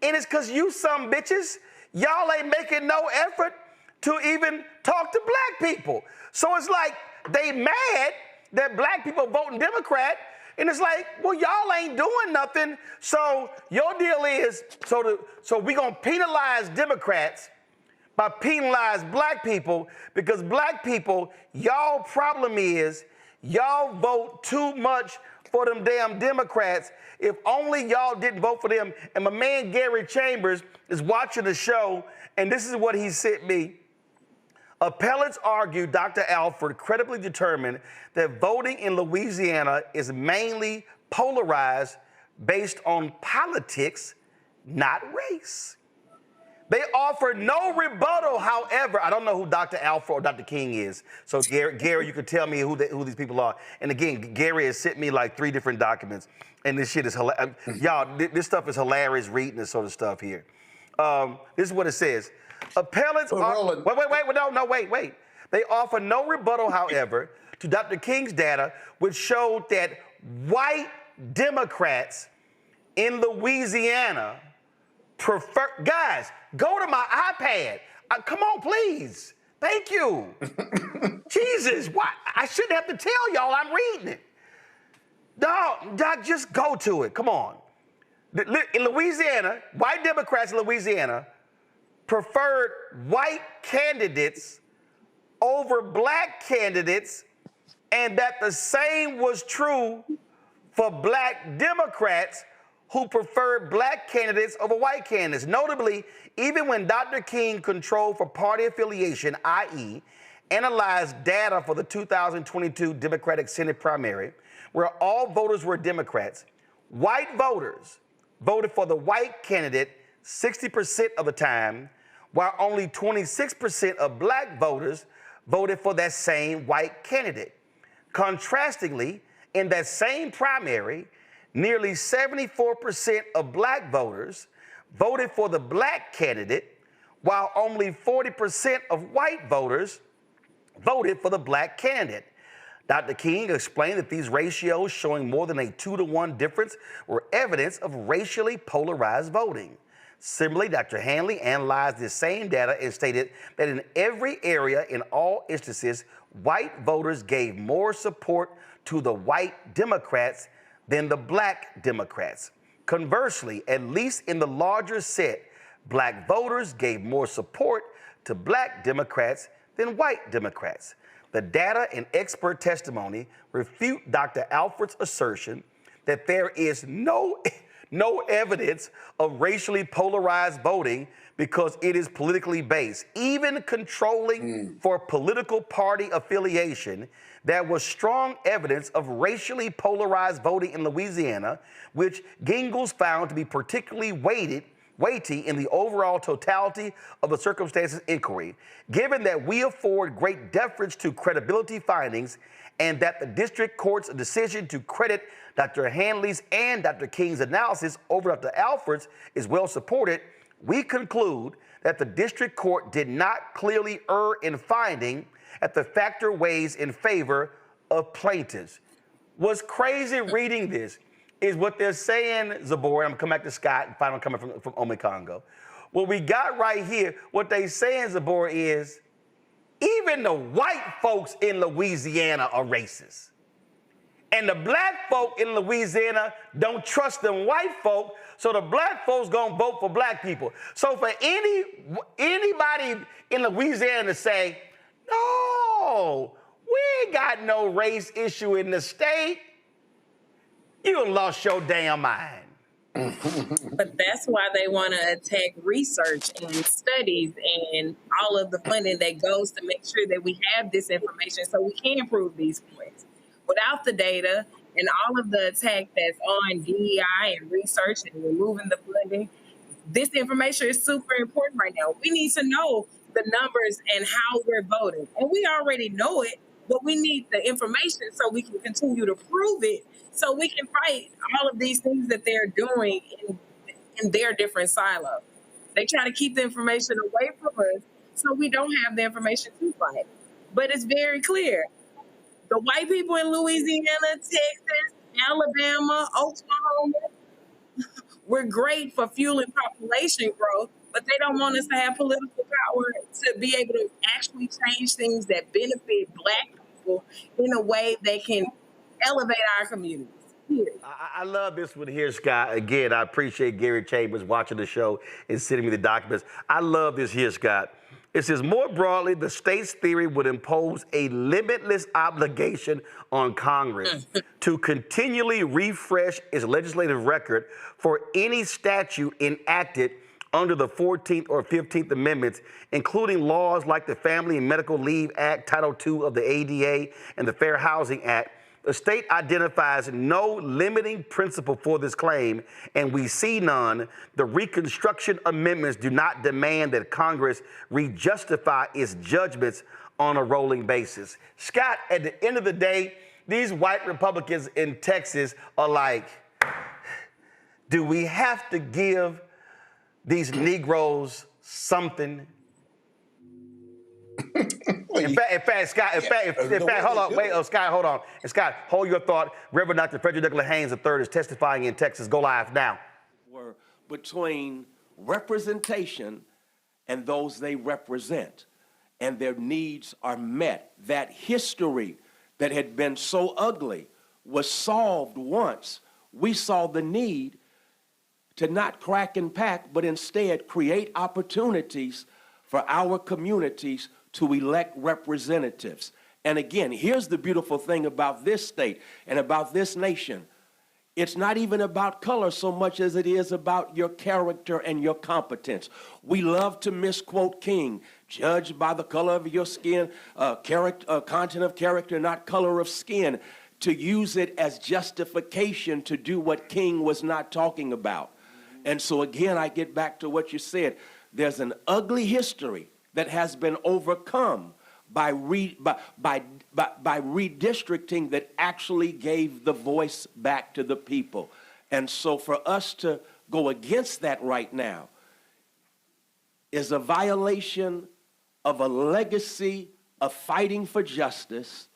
And it's because you some bitches, y'all ain't making no effort to even talk to black people. So it's like they mad that black people voting Democrat, and it's like, well, y'all ain't doing nothing. So your deal is, so we gonna penalize Democrats by penalize black people, because black people, y'all problem is y'all vote too much for them damn Democrats. If only y'all didn't vote for them. And my man Gary Chambers is watching the show, and this is what he sent me. Appellants argue Dr. Alford credibly determined that voting in Louisiana is mainly polarized based on politics, not race. They offer no rebuttal, however. I don't know who Dr. Alford or Dr. King is. So Gary, you could tell me who these people are. And again, Gary has sent me like 3 different documents. And this shit is hilarious. Y'all, this stuff is hilarious reading this sort of stuff here. This is what it says. Appellants wait. They offer no rebuttal, however, to Dr. King's data, which showed that white Democrats in Louisiana prefer. Guys, go to my iPad. Come on, please. Thank you. Jesus, why? I shouldn't have to tell y'all I'm reading it. Dog, just go to it. Come on. In Louisiana, white Democrats in Louisiana preferred white candidates over black candidates, and that the same was true for black Democrats who preferred black candidates over white candidates. Notably, even when Dr. King controlled for party affiliation, i.e., analyzed data for the 2022 Democratic Senate primary, where all voters were Democrats, white voters voted for the white candidate 60% of the time, while only 26% of black voters voted for that same white candidate. Contrastingly, in that same primary, nearly 74% of black voters voted for the black candidate, while only 40% of white voters voted for the black candidate. Dr. King explained that these ratios, showing more than a 2-to-1 difference, were evidence of racially polarized voting. Similarly, Dr. Hanley analyzed this same data and stated that in every area, in all instances, white voters gave more support to the white Democrats than the black Democrats. Conversely, at least in the larger set, black voters gave more support to black Democrats than white Democrats. The data and expert testimony refute Dr. Alford's assertion that there is no evidence of racially polarized voting because it is politically based. Even controlling for political party affiliation, there was strong evidence of racially polarized voting in Louisiana, which Gingles found to be particularly weighty in the overall totality of the circumstances inquiry. Given that we afford great deference to credibility findings and that the district court's decision to credit Dr. Hanley's and Dr. King's analysis over Dr. Alford's is well supported, we conclude that the district court did not clearly err in finding that the factor weighs in favor of plaintiffs. What's crazy reading this is what they're saying, Zabor, I'm gonna come back to Scott and finally coming from Ome Congo. What we got right here, what they saying, Zabor, is even the white folks in Louisiana are racist. And the black folk in Louisiana don't trust them white folk, so the black folks gonna vote for black people. So for anybody in Louisiana to say, no, we ain't got no race issue in the state, you done lost your damn mind. But that's why they want to attack research and studies and all of the funding that goes to make sure that we have this information so we can prove these points. Without the data and all of the attack that's on DEI and research and removing the funding, this information is super important right now. We need to know the numbers and how we're voting. And we already know it, but we need the information so we can continue to prove it, so we can fight all of these things that they're doing in their different silos. They try to keep the information away from us so we don't have the information to fight. But it's very clear. The white people in Louisiana, Texas, Alabama, Oklahoma, we're great for fueling population growth, but they don't want us to have political power to be able to actually change things that benefit Black people in a way that can elevate our communities. I love this one here, Scott. Again, I appreciate Gary Chambers watching the show and sending me the documents. I love this here, Scott. It says, more broadly, the state's theory would impose a limitless obligation on Congress to continually refresh its legislative record for any statute enacted under the 14th or 15th Amendments, including laws like the Family and Medical Leave Act, Title II of the ADA, and the Fair Housing Act. The state identifies no limiting principle for this claim, and we see none. The Reconstruction Amendments do not demand that Congress re-justify its judgments on a rolling basis. Scott, at the end of the day, these white Republicans in Texas are like, do we have to give these Negroes something? In fact, Scott, hold on, wait, Scott, hold on. And Scott, hold your thought. Reverend Dr. Frederick Douglass Haynes III is testifying in Texas. Go live now. Were between representation and those they represent, and their needs are met. That history that had been so ugly was solved once we saw the need to not crack and pack, but instead create opportunities for our communities to elect representatives. And again, here's the beautiful thing about this state and about this nation. It's not even about color so much as it is about your character and your competence. We love to misquote King, judged by the color of your skin, content of character, not color of skin, to use it as justification to do what King was not talking about. And so again, I get back to what you said. There's an ugly history that has been overcome by redistricting that actually gave the voice back to the people. And so for us to go against that right now is a violation of a legacy of fighting for justice.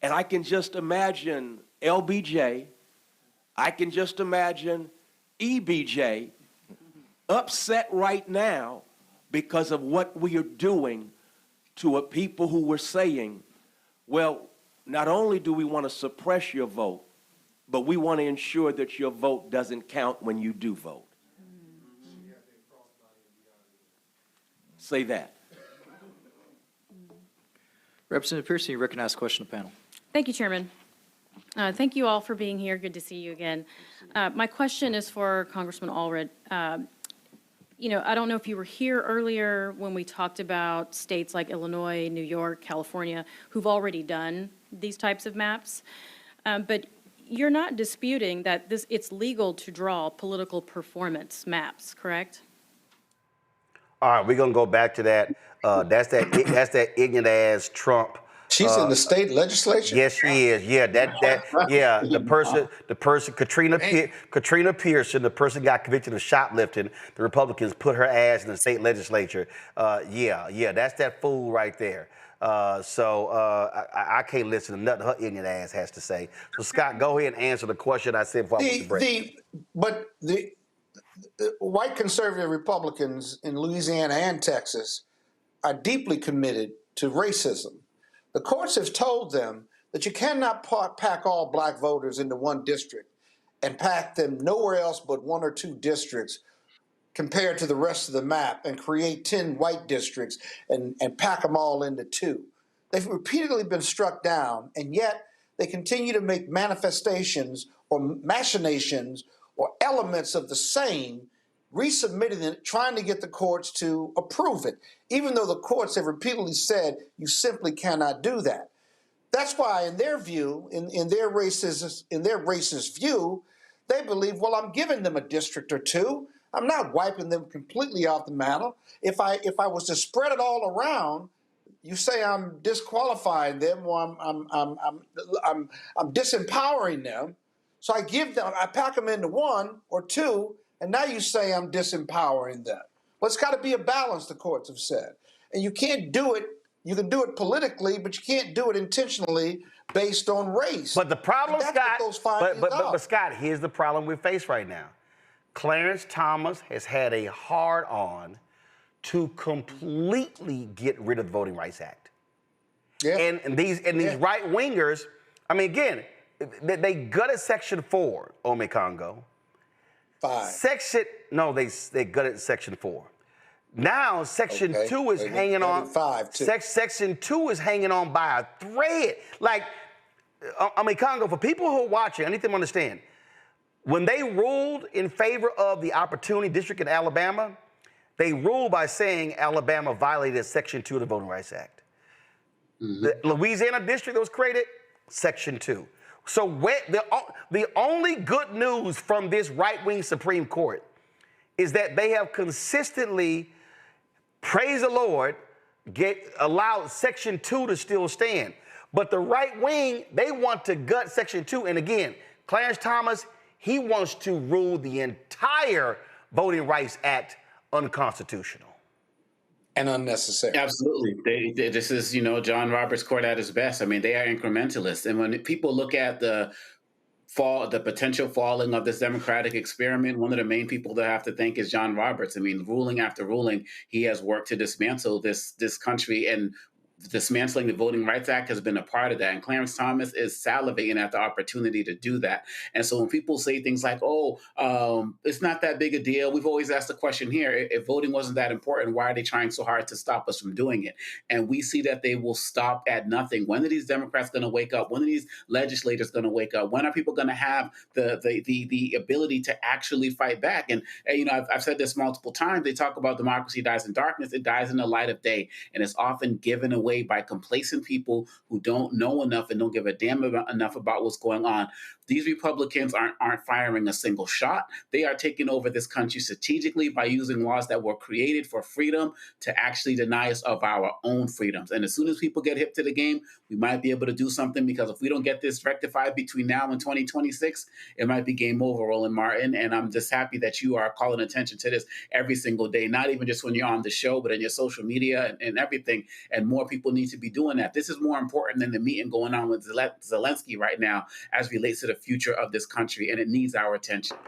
And I can just imagine LBJ, I can just imagine EBJ upset right now because of what we are doing to a people who were saying, well, not only do we want to suppress your vote, but we want to ensure that your vote doesn't count when you do vote. Say that. Representative Pearson, you recognize the question of the panel. Thank you, Chairman. Thank you all for being here. Good to see you again. My question is for Congressman Allred. You know, I don't know if you were here earlier when we talked about states like Illinois, New York, California, who've already done these types of maps. But you're not disputing that it's legal to draw political performance maps, correct? All right, we're gonna go back to that. That's that ignorant ass Trump. She's in the state legislature? Yes, she is. Yeah, the person, Katrina Pearson, the person got convicted of shoplifting. The Republicans put her ass in the state legislature. That's that fool right there. I can't listen to nothing her ignorant ass has to say. So Scott, go ahead and answer the question I said before I went to break. The white conservative Republicans in Louisiana and Texas are deeply committed to racism. The courts have told them that you cannot pack all black voters into one district and pack them nowhere else but one or two districts compared to the rest of the map and create 10 white districts and pack them all into two. They've repeatedly been struck down, and yet they continue to make manifestations or machinations or elements of the same, resubmitting it, trying to get the courts to approve it, even though the courts have repeatedly said you simply cannot do that. That's why, in their view, in their racist view, they believe, well, I'm giving them a district or two. I'm not wiping them completely off the mantle. If I was to spread it all around, you say I'm disqualifying them, or I'm disempowering them. So I pack them into one or two, and now you say I'm disempowering them. Well, it's got to be a balance, the courts have said, and you can't do it. You can do it politically, but you can't do it intentionally based on race. But the problem, Scott, but Scott, here's the problem we face right now. Clarence Thomas has had a hard-on to completely get rid of the Voting Rights Act. Yeah. And these right-wingers, I mean, again, they gutted Section 4, Ome Congo. 5. They gutted Section 4. Now Section 2 is hanging on. 5 too. Section 2 is hanging on by a thread. Like, I mean, Congo, for people who are watching, I need them to understand, when they ruled in favor of the Opportunity District in Alabama, they ruled by saying Alabama violated Section 2 of the Voting Rights Act. Mm-hmm. The Louisiana district that was created, Section 2. So the only good news from this right-wing Supreme Court is that they have consistently, praise the Lord, allowed Section 2 to still stand. But the right wing, they want to gut Section 2. And again, Clarence Thomas, he wants to rule the entire Voting Rights Act unconstitutional. And unnecessary. Absolutely. This is, John Roberts' court at his best. I mean, they are incrementalists. And when people look at the potential falling of this democratic experiment, one of the main people that I have to thank is John Roberts. I mean, ruling after ruling, he has worked to dismantle this country, and dismantling the Voting Rights Act has been a part of that. And Clarence Thomas is salivating at the opportunity to do that. And so when people say things like, it's not that big a deal, we've always asked the question here, if voting wasn't that important, why are they trying so hard to stop us from doing it? And we see that they will stop at nothing. When are these Democrats going to wake up? When are these legislators going to wake up? When are people going to have the ability to actually fight back? And I've said this multiple times. They talk about democracy dies in darkness. It dies in the light of day. And it's often given away by complacent people who don't know enough and don't give a damn enough about what's going on. These Republicans aren't firing a single shot. They are taking over this country strategically by using laws that were created for freedom to actually deny us of our own freedoms. And as soon as people get hip to the game, we might be able to do something, because if we don't get this rectified between now and 2026, it might be game over, Roland Martin. And I'm just happy that you are calling attention to this every single day, not even just when you're on the show, but in your social media and everything. And more people need to be doing that. This is more important than the meeting going on with Zelensky right now as relates to the future of this country, and it needs our attention.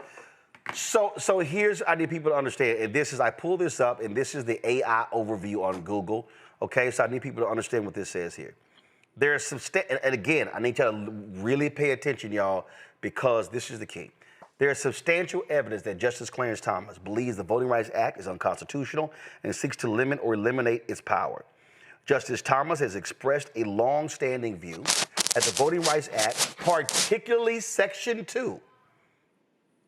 So here's, I need people to understand, and this is, I pulled this up, and this is the AI overview on Google, okay? So I need people to understand what this says here. There's some, and again, I need you to really pay attention, y'all, because this is the key. There is substantial evidence that Justice Clarence Thomas believes the Voting Rights Act is unconstitutional and seeks to limit or eliminate its power. Justice Thomas has expressed a long-standing view that the Voting Rights Act, particularly Section 2,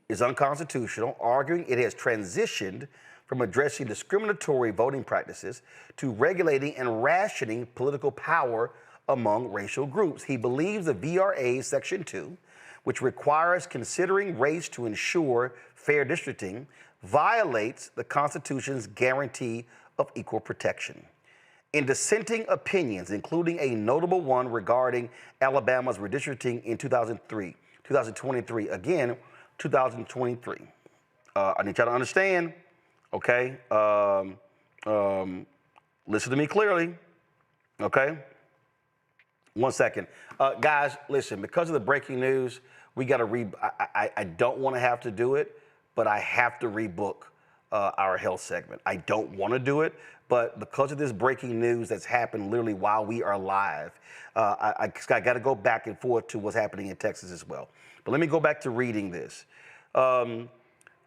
is unconstitutional, arguing it has transitioned from addressing discriminatory voting practices to regulating and rationing political power among racial groups. He believes the VRA Section 2, which requires considering race to ensure fair districting, violates the Constitution's guarantee of equal protection. In dissenting opinions, including a notable one regarding Alabama's redistricting in 2023, again, 2023. I need y'all to understand, okay? Listen to me clearly, okay? One second. Guys, listen, because of the breaking news, we got to I don't want to have to do it, but I have to rebook our health segment. I don't want to do it, but because of this breaking news that's happened literally while we are live, I got to go back and forth to what's happening in Texas as well. But let me go back to reading this.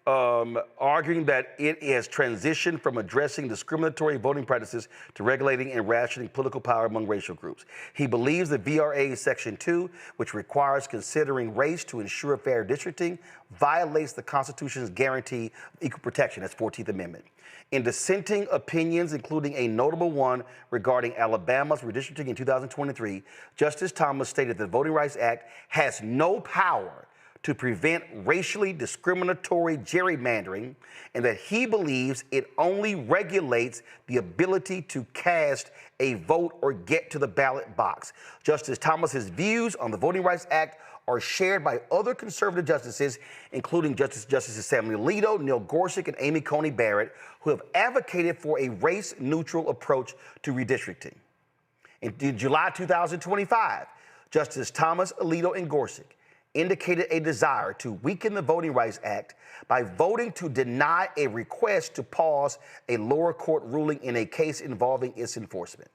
arguing that it has transitioned from addressing discriminatory voting practices to regulating and rationing political power among racial groups. He believes that VRA Section 2, which requires considering race to ensure fair districting, violates the Constitution's guarantee of equal protection. That's 14th Amendment. In dissenting opinions, including a notable one regarding Alabama's redistricting in 2023, Justice Thomas stated the Voting Rights Act has no power to prevent racially discriminatory gerrymandering, and that he believes it only regulates the ability to cast a vote or get to the ballot box. Justice Thomas's views on the Voting Rights Act are shared by other conservative justices, including Justices Samuel Alito, Neil Gorsuch, and Amy Coney Barrett, who have advocated for a race-neutral approach to redistricting. In July 2025, Justice Thomas, Alito, and Gorsuch indicated a desire to weaken the Voting Rights Act by voting to deny a request to pause a lower court ruling in a case involving its enforcement.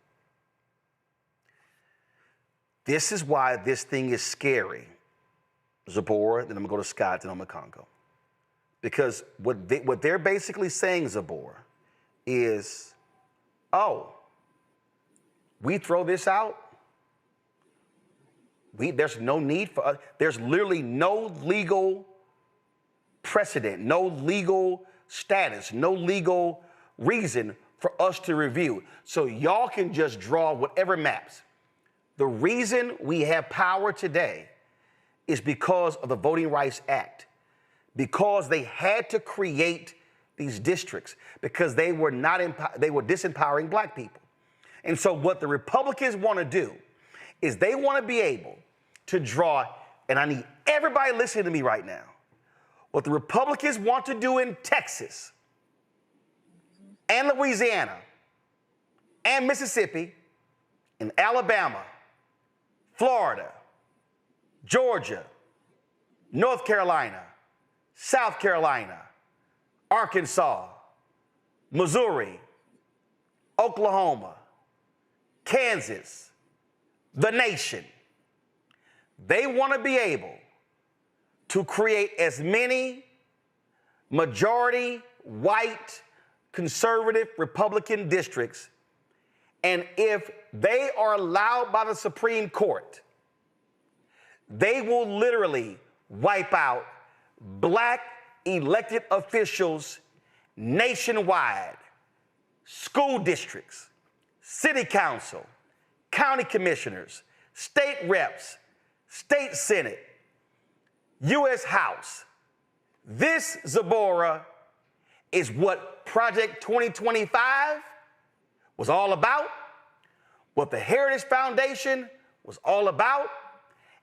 This is why this thing is scary. Zabora, then I'm gonna go to Scott, then I'm gonna Congo. Because what they're basically saying, Zabora, is, oh, we throw this out, there's no need for us. There's literally no legal precedent, no legal status, no legal reason for us to review. So y'all can just draw whatever maps. The reason we have power today is because of the Voting Rights Act, because they had to create these districts, because they were disempowering black people. And so what the Republicans want to do is they want to be able to draw, and I need everybody listening to me right now, what the Republicans want to do in Texas and Louisiana and Mississippi and Alabama, Florida, Georgia, North Carolina, South Carolina, Arkansas, Missouri, Oklahoma, Kansas, the nation. They want to be able to create as many majority white conservative Republican districts, and if they are allowed by the Supreme Court, they will literally wipe out black elected officials nationwide, school districts, city council, county commissioners, state reps, state senate, U.S. House. This, Zabora, is what Project 2025 was all about, what the Heritage Foundation was all about.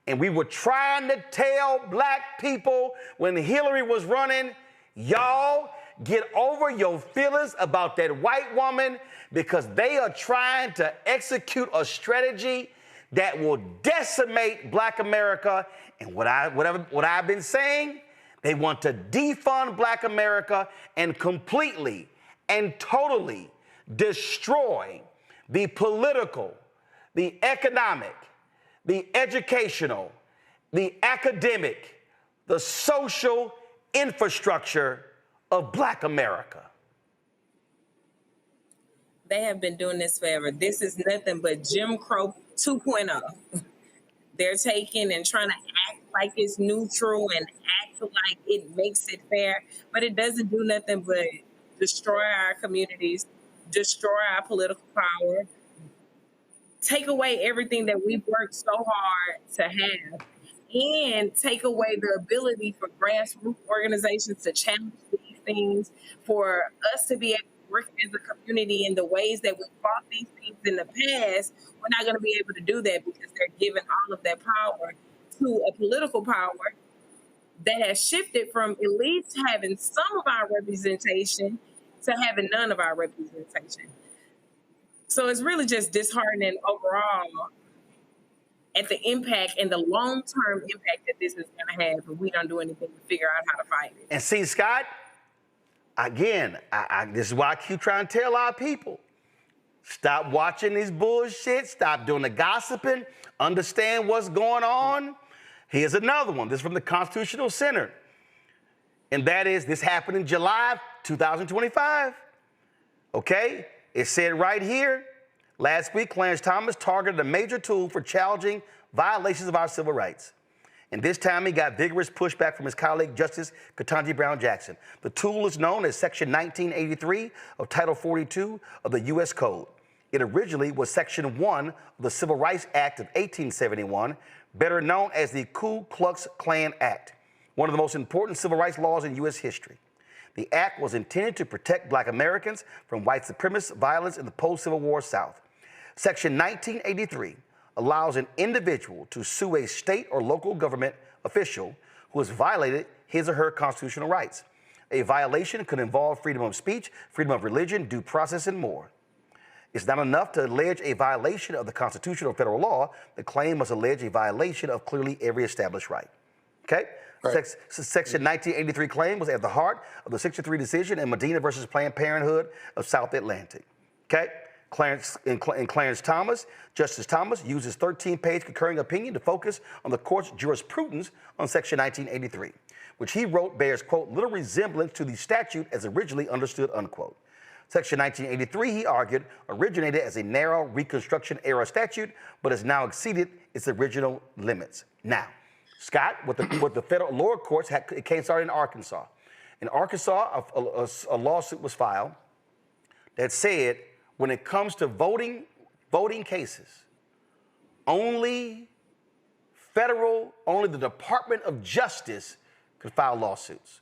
And we were trying to tell black people when Hillary was running, y'all get over your feelings about that white woman, because they are trying to execute a strategy that will decimate black America. And what I've been saying, they want to defund black America and completely and totally destroy the political, the economic, the educational, the academic, the social infrastructure of black America. They have been doing this forever. This is nothing but Jim Crow 2.0. They're taking and trying to act like it's neutral and act like it makes it fair, but it doesn't do nothing but destroy our communities, destroy our political power, take away everything that we've worked so hard to have, and take away the ability for grassroots organizations to challenge these things, for us to be able to work as a community in the ways that we fought these things in the past. We're not going to be able to do that because they're giving all of that power to a political power that has shifted from at least having some of our representation to having none of our representation. So it's really just disheartening overall at the impact and the long-term impact that this is going to have if we don't do anything to figure out how to fight it. And see, Scott, again, this is why I keep trying to tell our people, stop watching this bullshit, stop doing the gossiping, understand what's going on. Here's another one. This is from the Constitutional Center. And that is, this happened in July 2025. Okay? It said right here, last week, Clarence Thomas targeted a major tool for challenging violations of our civil rights. And this time he got vigorous pushback from his colleague, Justice Ketanji Brown Jackson. The tool is known as Section 1983 of Title 42 of the U.S. Code. It originally was Section 1 of the Civil Rights Act of 1871, better known as the Ku Klux Klan Act, one of the most important civil rights laws in U.S. history. The act was intended to protect Black Americans from white supremacist violence in the post-Civil War South. Section 1983 allows an individual to sue a state or local government official who has violated his or her constitutional rights. A violation could involve freedom of speech, freedom of religion, due process, and more. It's not enough to allege a violation of the Constitution or federal law. The claim must allege a violation of clearly every established right. Okay? Right. Section 1983 claim was at the heart of the 63 decision in Medina versus Planned Parenthood of South Atlantic. Okay? Clarence Thomas, Justice Thomas, used his 13-page concurring opinion to focus on the court's jurisprudence on Section 1983, which he wrote bears, quote, little resemblance to the statute as originally understood, unquote. Section 1983, he argued, originated as a narrow Reconstruction-era statute, but has now exceeded its original limits. Now, Scott, what the federal lower courts had, it came started in Arkansas. In Arkansas, a lawsuit was filed that said, when it comes to voting cases, only the Department of Justice could file lawsuits.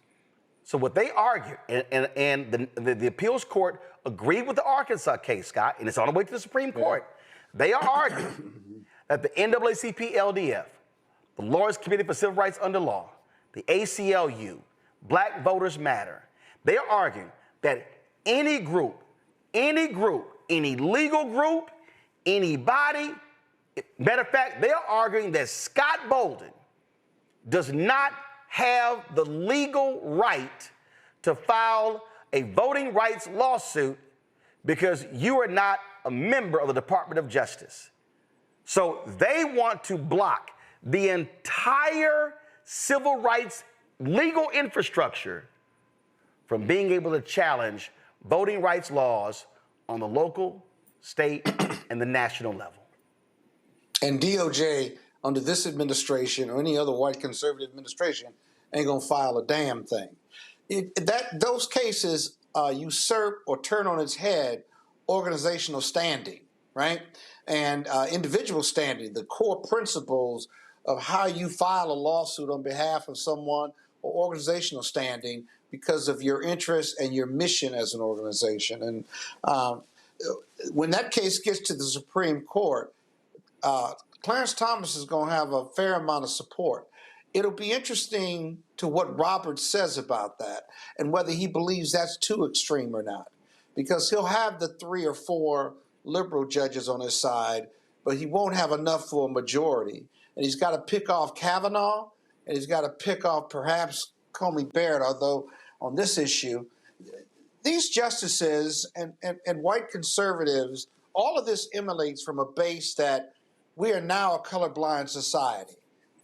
So what they argued, and the appeals court agreed with the Arkansas case, Scott, and it's on the way to the Supreme Court. They are arguing that the NAACP LDF, the Lawyers Committee for Civil Rights Under Law, the ACLU, Black Voters Matter, they are arguing that any group, any legal group, anybody, matter of fact, they are arguing that Scott Bolden does not have the legal right to file a voting rights lawsuit because you are not a member of the Department of Justice. So they want to block the entire civil rights legal infrastructure from being able to challenge voting rights laws on the local, state, and the national level. And DOJ, under this administration or any other white conservative administration, ain't gonna file a damn thing. Those cases usurp or turn on its head organizational standing, right? And individual standing, the core principles of how you file a lawsuit on behalf of someone, or organizational standing because of your interest and your mission as an organization. And when that case gets to the Supreme Court, Clarence Thomas is going to have a fair amount of support. It'll be interesting to what Roberts says about that and whether he believes that's too extreme or not, because he'll have the 3 or 4 liberal judges on his side, but he won't have enough for a majority. And he's got to pick off Kavanaugh, and he's got to pick off perhaps Comey Barrett, although on this issue, these justices and white conservatives, all of this emanates from a base that we are now a colorblind society,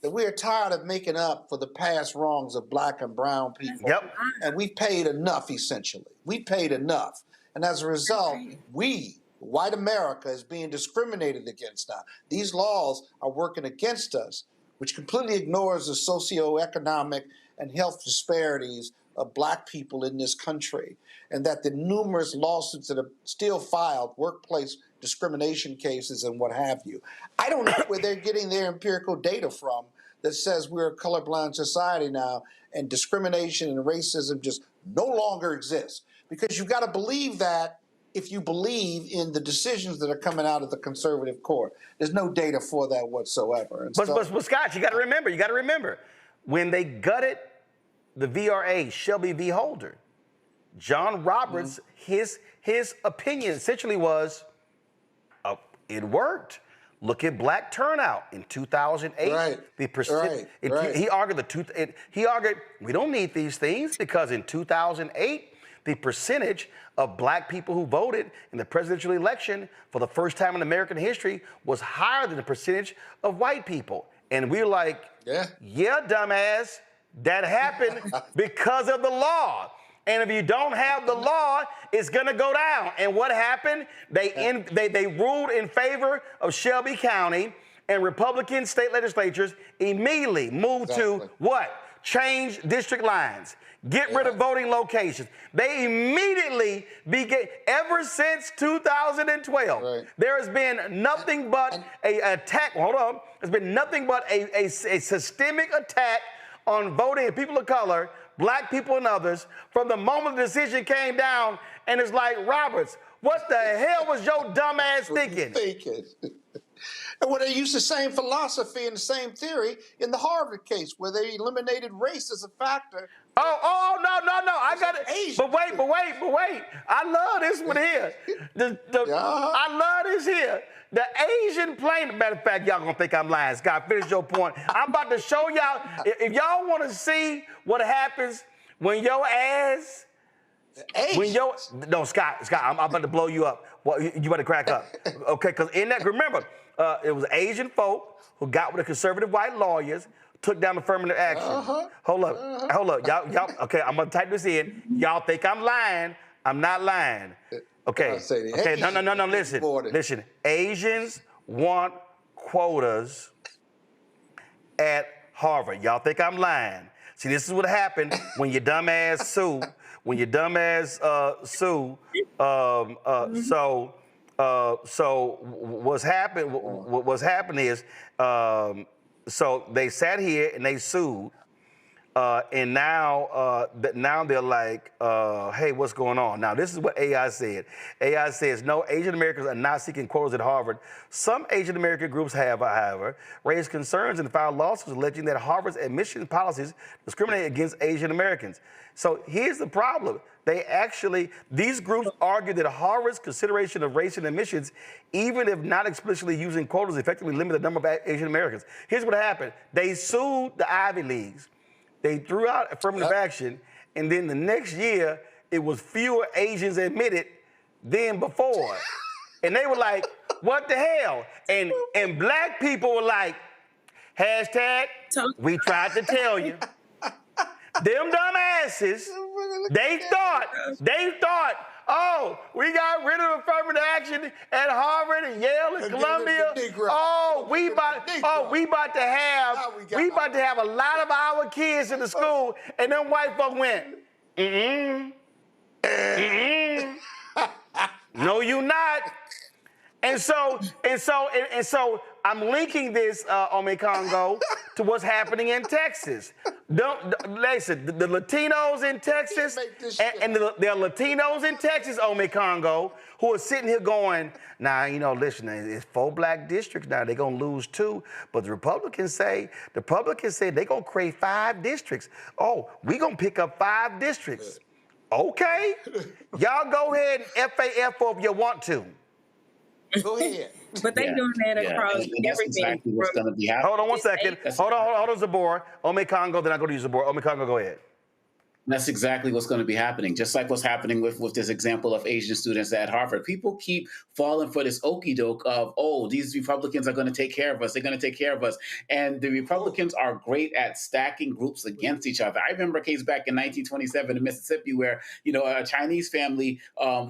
that we are tired of making up for the past wrongs of black and brown people. Yep. And we've paid enough, essentially. We paid enough. And as a result, white America, is being discriminated against now. These laws are working against us, which completely ignores the socioeconomic and health disparities of black people in this country, and that the numerous lawsuits that are still filed, workplace discrimination cases and what have you. I don't know where they're getting their empirical data from that says we're a colorblind society now and discrimination and racism just no longer exists. Because you've got to believe that if you believe in the decisions that are coming out of the conservative court. There's no data for that whatsoever. And but Scott, you got to remember, when they gutted the VRA, Shelby v. Holder, John Roberts, his opinion essentially was, it worked. Look at black turnout in 2008. Right. He argued we don't need these things because in 2008, the percentage of black people who voted in the presidential election for the first time in American history was higher than the percentage of white people. And we're like, yeah, dumbass, That happened because of the law. And if you don't have the law, it's going to go down. And what happened? They ruled in favor of Shelby County, and Republican state legislatures immediately moved to what? Change district lines. Get rid of voting locations. They immediately began, ever since 2012, there has been nothing but a attack. Hold on. There's been nothing but a systemic attack on voting of people of color, black people and others, from the moment the decision came down. And it's like, Roberts, what the hell was your dumb ass thinking? And well, they used the same philosophy and the same theory in the Harvard case, where they eliminated race as a factor. No, I got it. But wait. I love this one here. I love this here. The Asian plaintiff, matter of fact, y'all gonna think I'm lying. Scott, finish your point. I'm about to show y'all, if y'all wanna see what happens when your ass, Scott, I'm about to blow you up. Well, you better crack up. Okay, because in that, remember, it was Asian folk who got with the conservative white lawyers, took down affirmative action. Hold up. Y'all, okay, I'm gonna type this in. Y'all think I'm lying. I'm not lying. Okay, no, listen. Asians want quotas at Harvard. Y'all think I'm lying. See, this is what happened when your dumb ass sue. So what's happened is, so they sat here and they sued, and now they're like, hey, what's going on? Now, this is what AI said. AI says, no, Asian Americans are not seeking quotas at Harvard. Some Asian American groups have, however, raised concerns and filed lawsuits alleging that Harvard's admissions policies discriminate against Asian Americans. So here's the problem. These groups argue that Harvard's consideration of race and admissions, even if not explicitly using quotas, effectively limit the number of Asian Americans. Here's what happened. They sued the Ivy Leagues. They threw out affirmative action, and then the next year, it was fewer Asians admitted than before. And they were like, what the hell? And black people were like, hashtag, we tried to tell you. Them dumb asses, they thought, oh, we got rid of affirmative action at Harvard and Yale and Columbia. We about to have a lot of our kids in the school, and them white folk went, no, you not. And so I'm linking this, Ome Congo, to what's happening in Texas. Listen, the Latinos in Texas, there are Latinos in Texas, Ome Congo, who are sitting here going, listen, it's 4 black districts now, they're gonna lose 2, but the Republicans say they're gonna create 5 districts. Oh, we gonna pick up 5 districts. Okay, y'all go ahead and FAF if you want to. Go ahead. But they doing that across everything. Exactly what's going to be happening. Hold on 1 second. Hold on, Zabor. Ome Congo, then I go to you, Zabor. Ome Congo, go ahead. That's exactly what's going to be happening. Just like what's happening with this example of Asian students at Harvard. People keep falling for this okie doke of, oh, these Republicans are going to take care of us. They're going to take care of us. And the Republicans are great at stacking groups against each other. I remember a case back in 1927 in Mississippi where, a Chinese family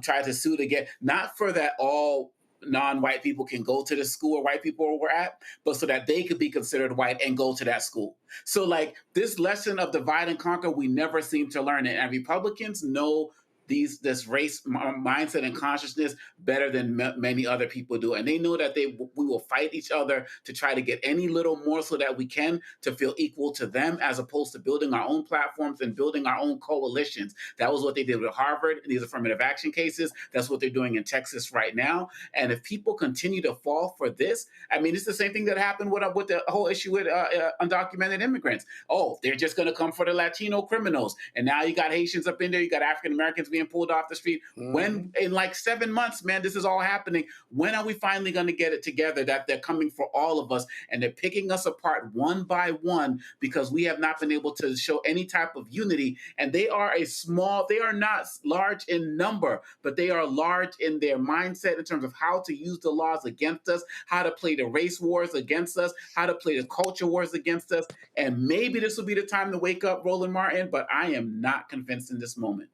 tried to sue to get, not for that all non-white people can go to the school where white people were at, but so that they could be considered white and go to that school. So like this lesson of divide and conquer, we never seem to learn it. And Republicans know this race mindset and consciousness better than many other people do. And they know that we will fight each other to try to get any little morsel that we can to feel equal to them, as opposed to building our own platforms and building our own coalitions. That was what they did with Harvard, these affirmative action cases. That's what they're doing in Texas right now. And if people continue to fall for this, it's the same thing that happened with the whole issue with undocumented immigrants. Oh, they're just going to come for the Latino criminals. And now you got Haitians up in there, you got African Americans being pulled off the street. When, in like 7 months, man, this is all happening. When are we finally going to get it together that they're coming for all of us and they're picking us apart one by one because we have not been able to show any type of unity? And they are they are not large in number, but they are large in their mindset in terms of how to use the laws against us, how to play the race wars against us, how to play the culture wars against us. And maybe this will be the time to wake up, Roland Martin, but I am not convinced in this moment.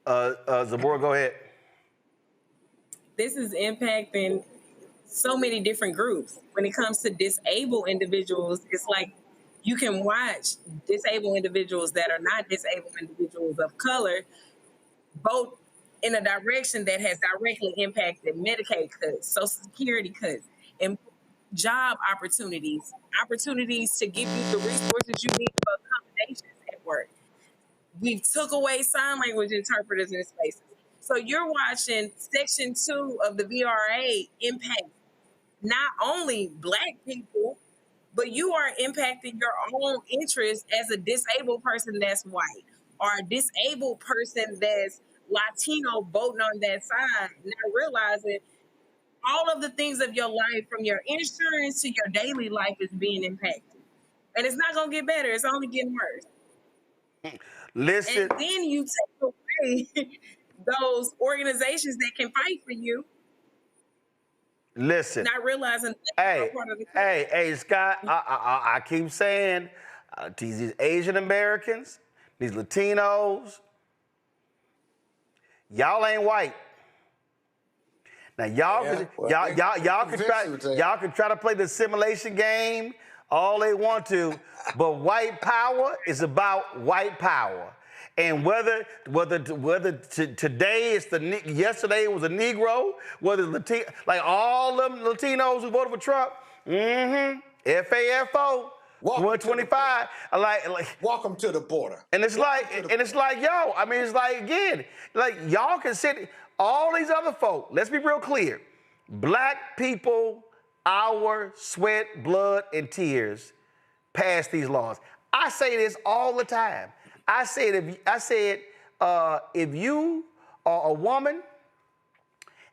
Zabora, go ahead. This is impacting so many different groups. When it comes to disabled individuals, it's like you can watch disabled individuals that are not disabled individuals of color vote in a direction that has directly impacted Medicaid cuts, Social Security cuts, and job opportunities to give you the resources you need for accommodations at work. We took away sign language interpreters in spaces. So you're watching Section 2 of the VRA impact not only Black people, but you are impacting your own interests as a disabled person that's white or a disabled person that's Latino voting on that side, not realizing all of the things of your life, from your insurance to your daily life, is being impacted. And it's not going to get better. It's only getting worse. Listen. And then you take away those organizations that can fight for you. Listen. Not realizing hey, Scott, I keep saying these Asian Americans, these Latinos, y'all ain't white. Now y'all can try to play the assimilation game all they want to, but white power is about white power. And whether today it's yesterday it was a Negro, whether Latino, like all them Latinos who voted for Trump, FAFO, 125, like welcome to the border. And it's like, yo, I mean, it's like, again, like y'all can sit, all these other folk, let's be real clear. Black people, our sweat, blood, and tears passed these laws. I say this all the time. I said, if you are a woman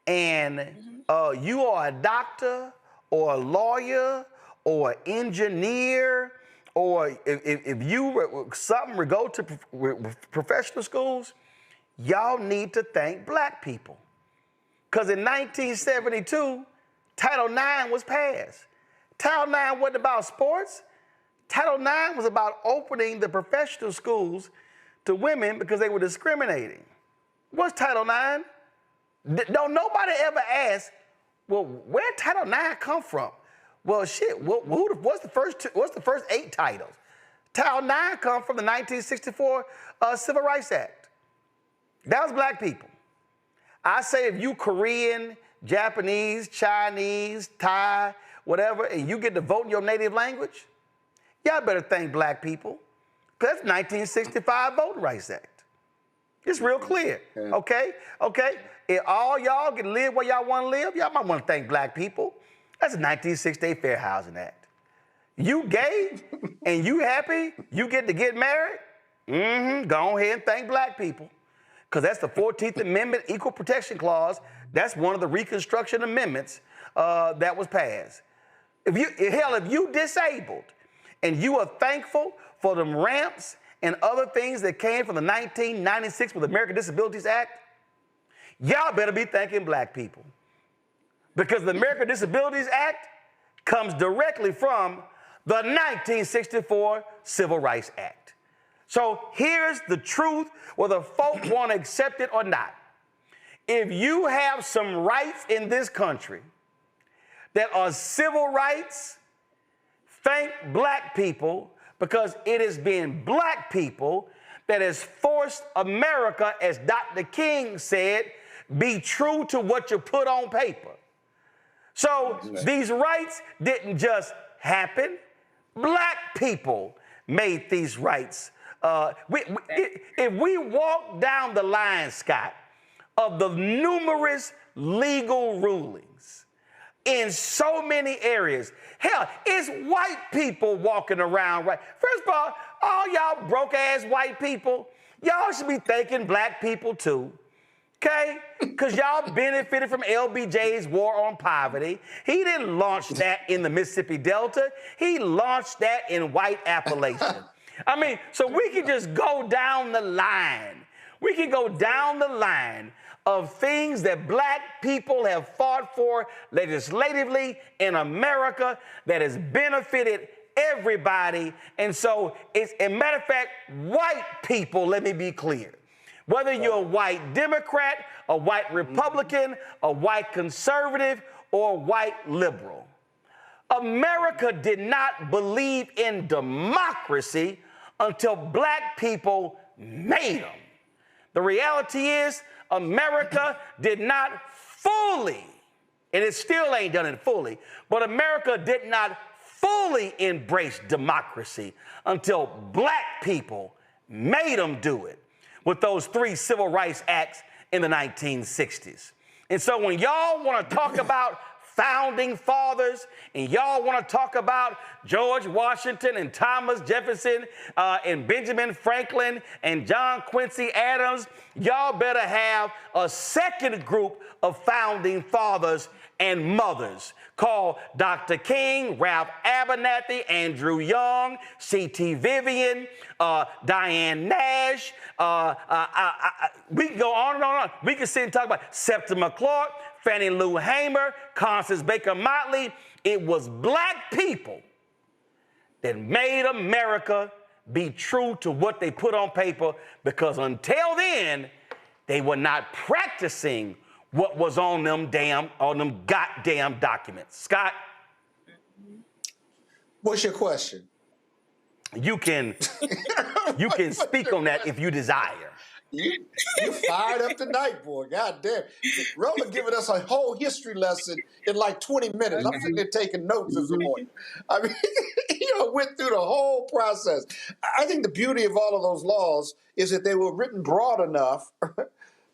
and you are a doctor or a lawyer or an engineer, or if you go to professional schools, y'all need to thank Black people. Because in 1972, Title IX was passed. Title IX wasn't about sports. Title IX was about opening the professional schools to women because they were discriminating. What's Title IX? Don't nobody ever ask, well, where did Title IX come from? Well, shit, what's the first 8 titles? Title IX come from the 1964 Civil Rights Act. That was Black people. I say if you Korean, Japanese, Chinese, Thai, whatever, and you get to vote in your native language, y'all better thank Black people, because that's 1965 Voting Rights Act. It's real clear, okay? If all y'all can live where y'all want to live, y'all might want to thank Black people. That's the 1968 Fair Housing Act. You gay and you happy, you get to get married, go ahead and thank Black people, because that's the 14th Amendment Equal Protection Clause. That's one of the Reconstruction Amendments that was passed. If you disabled, and you are thankful for them ramps and other things that came from the 1996 with the American Disabilities Act, y'all better be thanking Black people. Because the American Disabilities Act comes directly from the 1964 Civil Rights Act. So here's the truth, whether folk want to accept it or not. If you have some rights in this country that are civil rights, thank Black people, because it has been Black people that has forced America, as Dr. King said, be true to what you put on paper. So these rights didn't just happen. Black people made these rights. If we walk down the line, Scott, of the numerous legal rulings in so many areas, hell, it's white people walking around, right? First of all y'all broke-ass white people, Y'all should be thanking black people too, okay? Because y'all benefited from LBJ's war on poverty. He didn't launch that in the Mississippi Delta. He launched that in white Appalachia. I mean, so we can just go down the line. We can go down the line of things that black people have fought for legislatively in America that has benefited everybody. And so, it's a matter of fact, white people, let me be clear, whether you're a white Democrat, a white Republican, a white conservative, or a white liberal, America did not believe in democracy until black people made them. The reality is, America did not fully, and it still ain't done it fully, but America did not fully embrace democracy until black people made them do it with those 3 civil rights acts in the 1960s. And so when y'all want to talk about founding fathers, and y'all want to talk about George Washington and Thomas Jefferson and Benjamin Franklin and John Quincy Adams, y'all better have a second group of founding fathers and mothers called Dr. King, Ralph Abernathy, Andrew Young, C.T. Vivian, Diane Nash. We can go on and on and on. We can sit and talk about Septima Clark, Fannie Lou Hamer, Constance Baker Motley. It was black people that made America be true to what they put on paper, because until then, they were not practicing what was on them goddamn documents. Scott? What's your question? You can speak on that if you desire. You fired up tonight, boy. God damn. Roland giving us a whole history lesson in like 20 minutes. I'm sitting there taking notes this morning. I mean, went through the whole process. I think the beauty of all of those laws is that they were written broad enough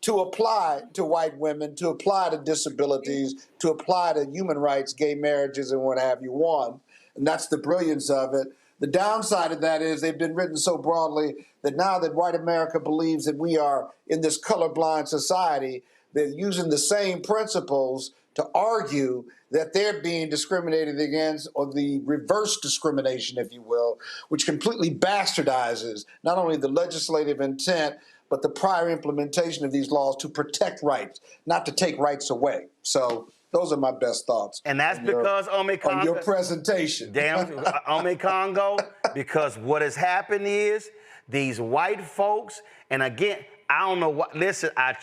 to apply to white women, to apply to disabilities, to apply to human rights, gay marriages, and what have you. And that's the brilliance of it. The downside of that is they've been written so broadly that now that white America believes that we are in this colorblind society, they're using the same principles to argue that they're being discriminated against, or the reverse discrimination, if you will, which completely bastardizes not only the legislative intent, but the prior implementation of these laws to protect rights, not to take rights away. So those are my best thoughts. And that's because on your presentation. Damn, Ome Congo, because what has happened is these white folks, and again, I don't know what, listen, I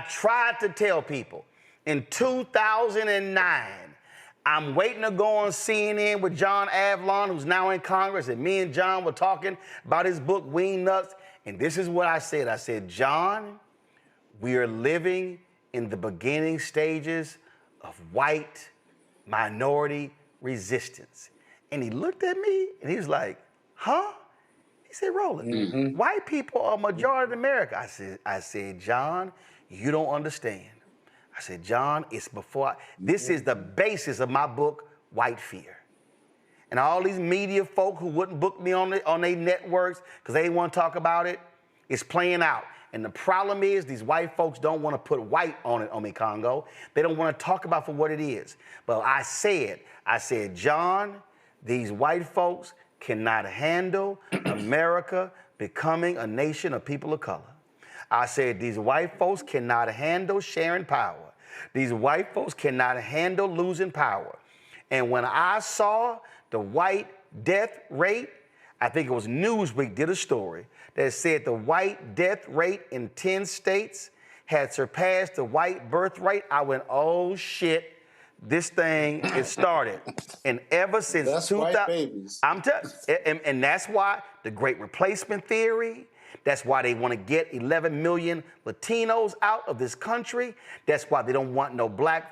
tried to tell people in 2009, I'm waiting to go on CNN with John Avlon, who's now in Congress, and me and John were talking about his book, Ween Nuts, and this is what I said. I said, John, we are living in the beginning stages of white minority resistance. And he looked at me and he was like, huh? He said, Roland, white people are majority in America. I said, John, you don't understand. I said, John, it's before, this is the basis of my book, White Fear. And all these media folk who wouldn't book me on their networks because they didn't want to talk about it, it's playing out. And the problem is these white folks don't want to put white on it, Ome Congo. They don't want to talk about for what it is. But I said, John, these white folks cannot handle America becoming a nation of people of color. I said, these white folks cannot handle sharing power. These white folks cannot handle losing power. And when I saw the white death rate, I think it was Newsweek did a story that said the white death rate in 10 states had surpassed the white birth rate. I went, oh shit, this thing is started. And ever since that's 2000, white babies. And that's why the Great Replacement Theory, that's why they want to get 11 million Latinos out of this country. That's why they don't want no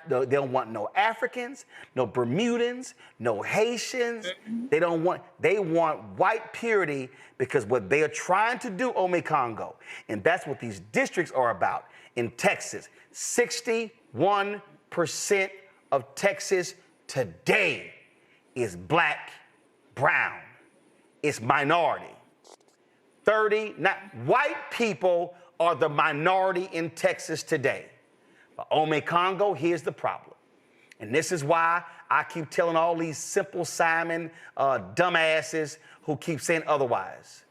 they don't want no Africans, no Bermudans, no Haitians. They want white purity, because what they are trying to do, Ome Congo, and that's what these districts are about. In Texas, 61% of Texas today is black, brown. It's minority. White people are the minority in Texas today. But Ome Congo, here's the problem. And this is why I keep telling all these Simple Simon dumbasses who keep saying otherwise.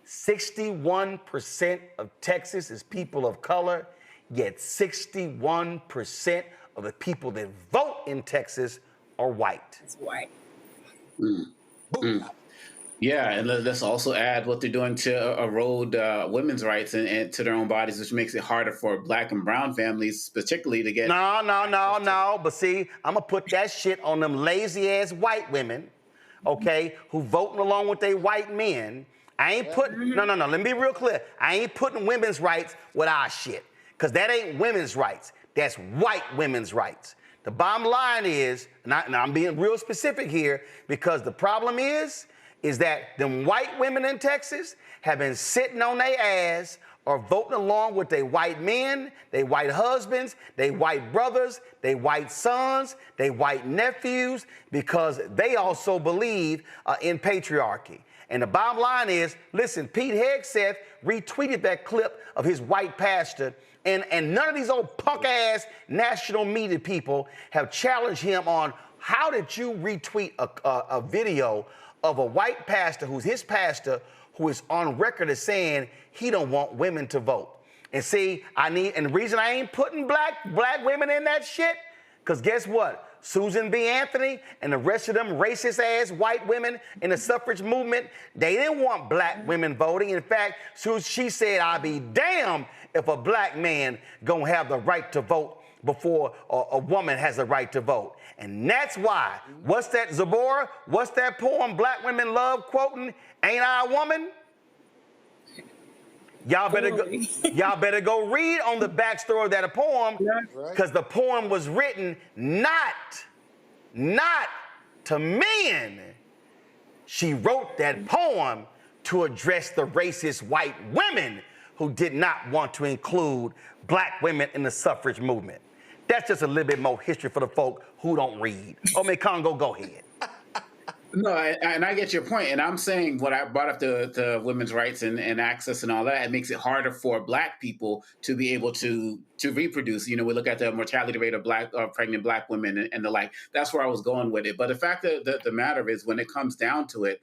61% of Texas is people of color, yet 61% of the people that vote in Texas are white. It's white. Yeah, and let's also add what they're doing to erode women's rights and to their own bodies, which makes it harder for Black and brown families, particularly, to get. No. But see, I'm gonna put that shit on them lazy ass white women, okay, who voting along with they white men. I ain't putting. No. Let me be real clear. I ain't putting women's rights with our shit, cause that ain't women's rights. That's white women's rights. The bottom line is, and I'm being real specific here, because the problem is that them white women in Texas have been sitting on their ass or voting along with their white men, their white husbands, their white brothers, their white sons, their white nephews, because they also believe in patriarchy. And the bottom line is, listen, Pete Hegseth retweeted that clip of his white pastor, and none of these old punk-ass national media people have challenged him on how did you retweet a video of a white pastor who's his pastor, who is on record as saying he don't want women to vote. And see, and the reason I ain't putting black women in that shit, because guess what? Susan B. Anthony and the rest of them racist ass white women in the suffrage movement, they didn't want black women voting. In fact, she said, I'll be damned if a black man gonna have the right to vote before a woman has the right to vote. And that's why, what's that, Zabora? What's that poem Black women love quoting? Ain't I a woman? Y'all better go read on the backstory of that poem, because the poem was written not to men. She wrote that poem to address the racist white women who did not want to include black women in the suffrage movement. That's just a little bit more history for the folk who don't read. Ome Congo, go ahead. No, and I get your point, and I'm saying what I brought up the women's rights and access and all that. It makes it harder for Black people to be able to reproduce. You know, we look at the mortality rate of pregnant Black women and the like. That's where I was going with it. But the fact that the matter is, when it comes down to it,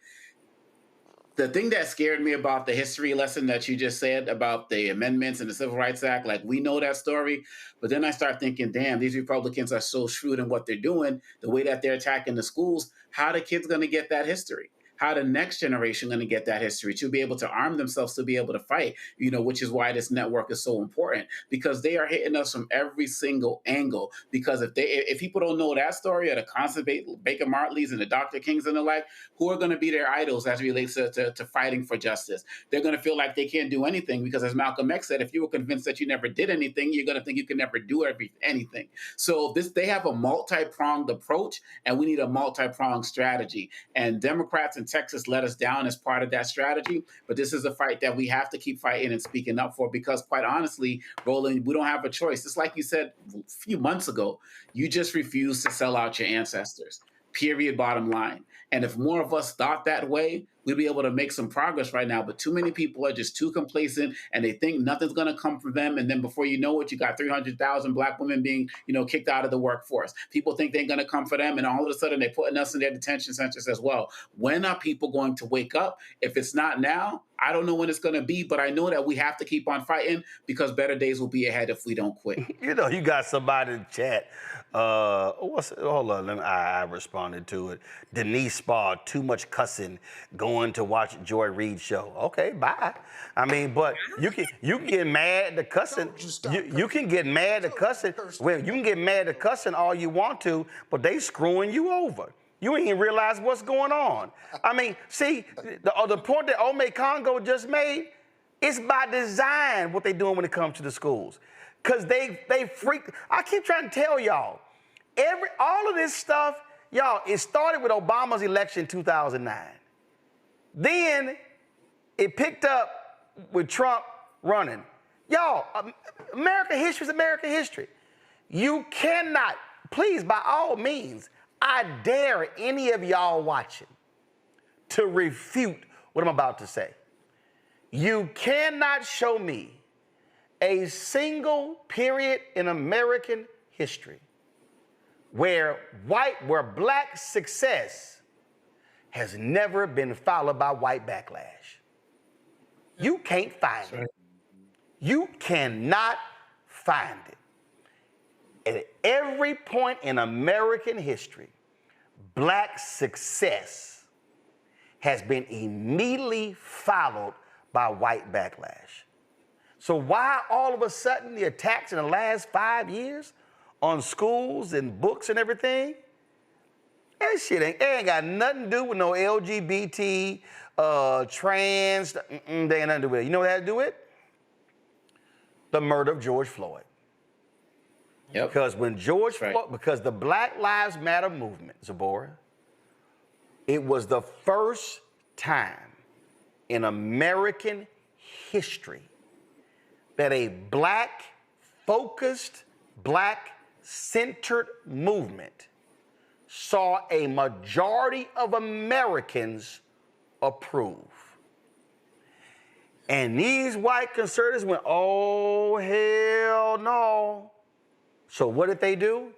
the thing that scared me about the history lesson that you just said about the amendments and the Civil Rights Act, like, we know that story, but then I start thinking, damn, these Republicans are so shrewd in what they're doing, the way that they're attacking the schools. How are the kids going to get that history? How the next generation going to get that history to be able to arm themselves to be able to fight, you know, which is why this network is so important, because they are hitting us from every single angle. Because if people don't know that story, or the constant Baker Martleys and the Dr. Kings and the like, who are going to be their idols as it relates to fighting for justice? They're going to feel like they can't do anything, because as Malcolm X said, if you were convinced that you never did anything, you're going to think you can never do anything. So they have a multi-pronged approach, and we need a multi-pronged strategy. And Democrats in Texas let us down as part of that strategy, but this is a fight that we have to keep fighting and speaking up for, because quite honestly, Roland, we don't have a choice. It's like you said a few months ago, you just refused to sell out your ancestors, period, bottom line. And if more of us thought that way, we'd be able to make some progress right now. But too many people are just too complacent, and they think nothing's going to come from them. And then before you know it, you got 300,000 Black women being, kicked out of the workforce. People think they're going to come for them, and all of a sudden they're putting us in their detention centers as well. When are people going to wake up? If it's not now, I don't know when it's going to be, but I know that we have to keep on fighting, because better days will be ahead if we don't quit. You got somebody in the chat. Hold on, I responded to it. Denise Spa, too much cussing, going to watch Joy Reid show. Okay, bye. I mean, but you can get mad at the cussing. You can get mad at cussing. Well, you can get mad at cussing all you want to, but they screwing you over. You ain't even realize what's going on. I mean, see, the point that Ome Congo just made, it's by design what they doing when it comes to the schools. Because they freak. I keep trying to tell y'all, all of this stuff, y'all, it started with Obama's election in 2009. Then it picked up with Trump running. Y'all, American history is American history. You cannot, please, by all means, I dare any of y'all watching to refute what I'm about to say. You cannot show me a single period in American history where black success has never been followed by white backlash. You can't find it. You cannot find it. At every point in American history, black success has been immediately followed by white backlash. So why all of a sudden the attacks in the last 5 years on schools and books and everything? That shit ain't got nothing to do with no LGBT, trans, they ain't nothing to do with it. You know what that had to do with it? The murder of George Floyd. Yep. Because when because the Black Lives Matter movement, Zabora, it was the first time in American history that a black-focused, black-centered movement saw a majority of Americans approve. And these white conservatives went, oh, hell no. So what did they do?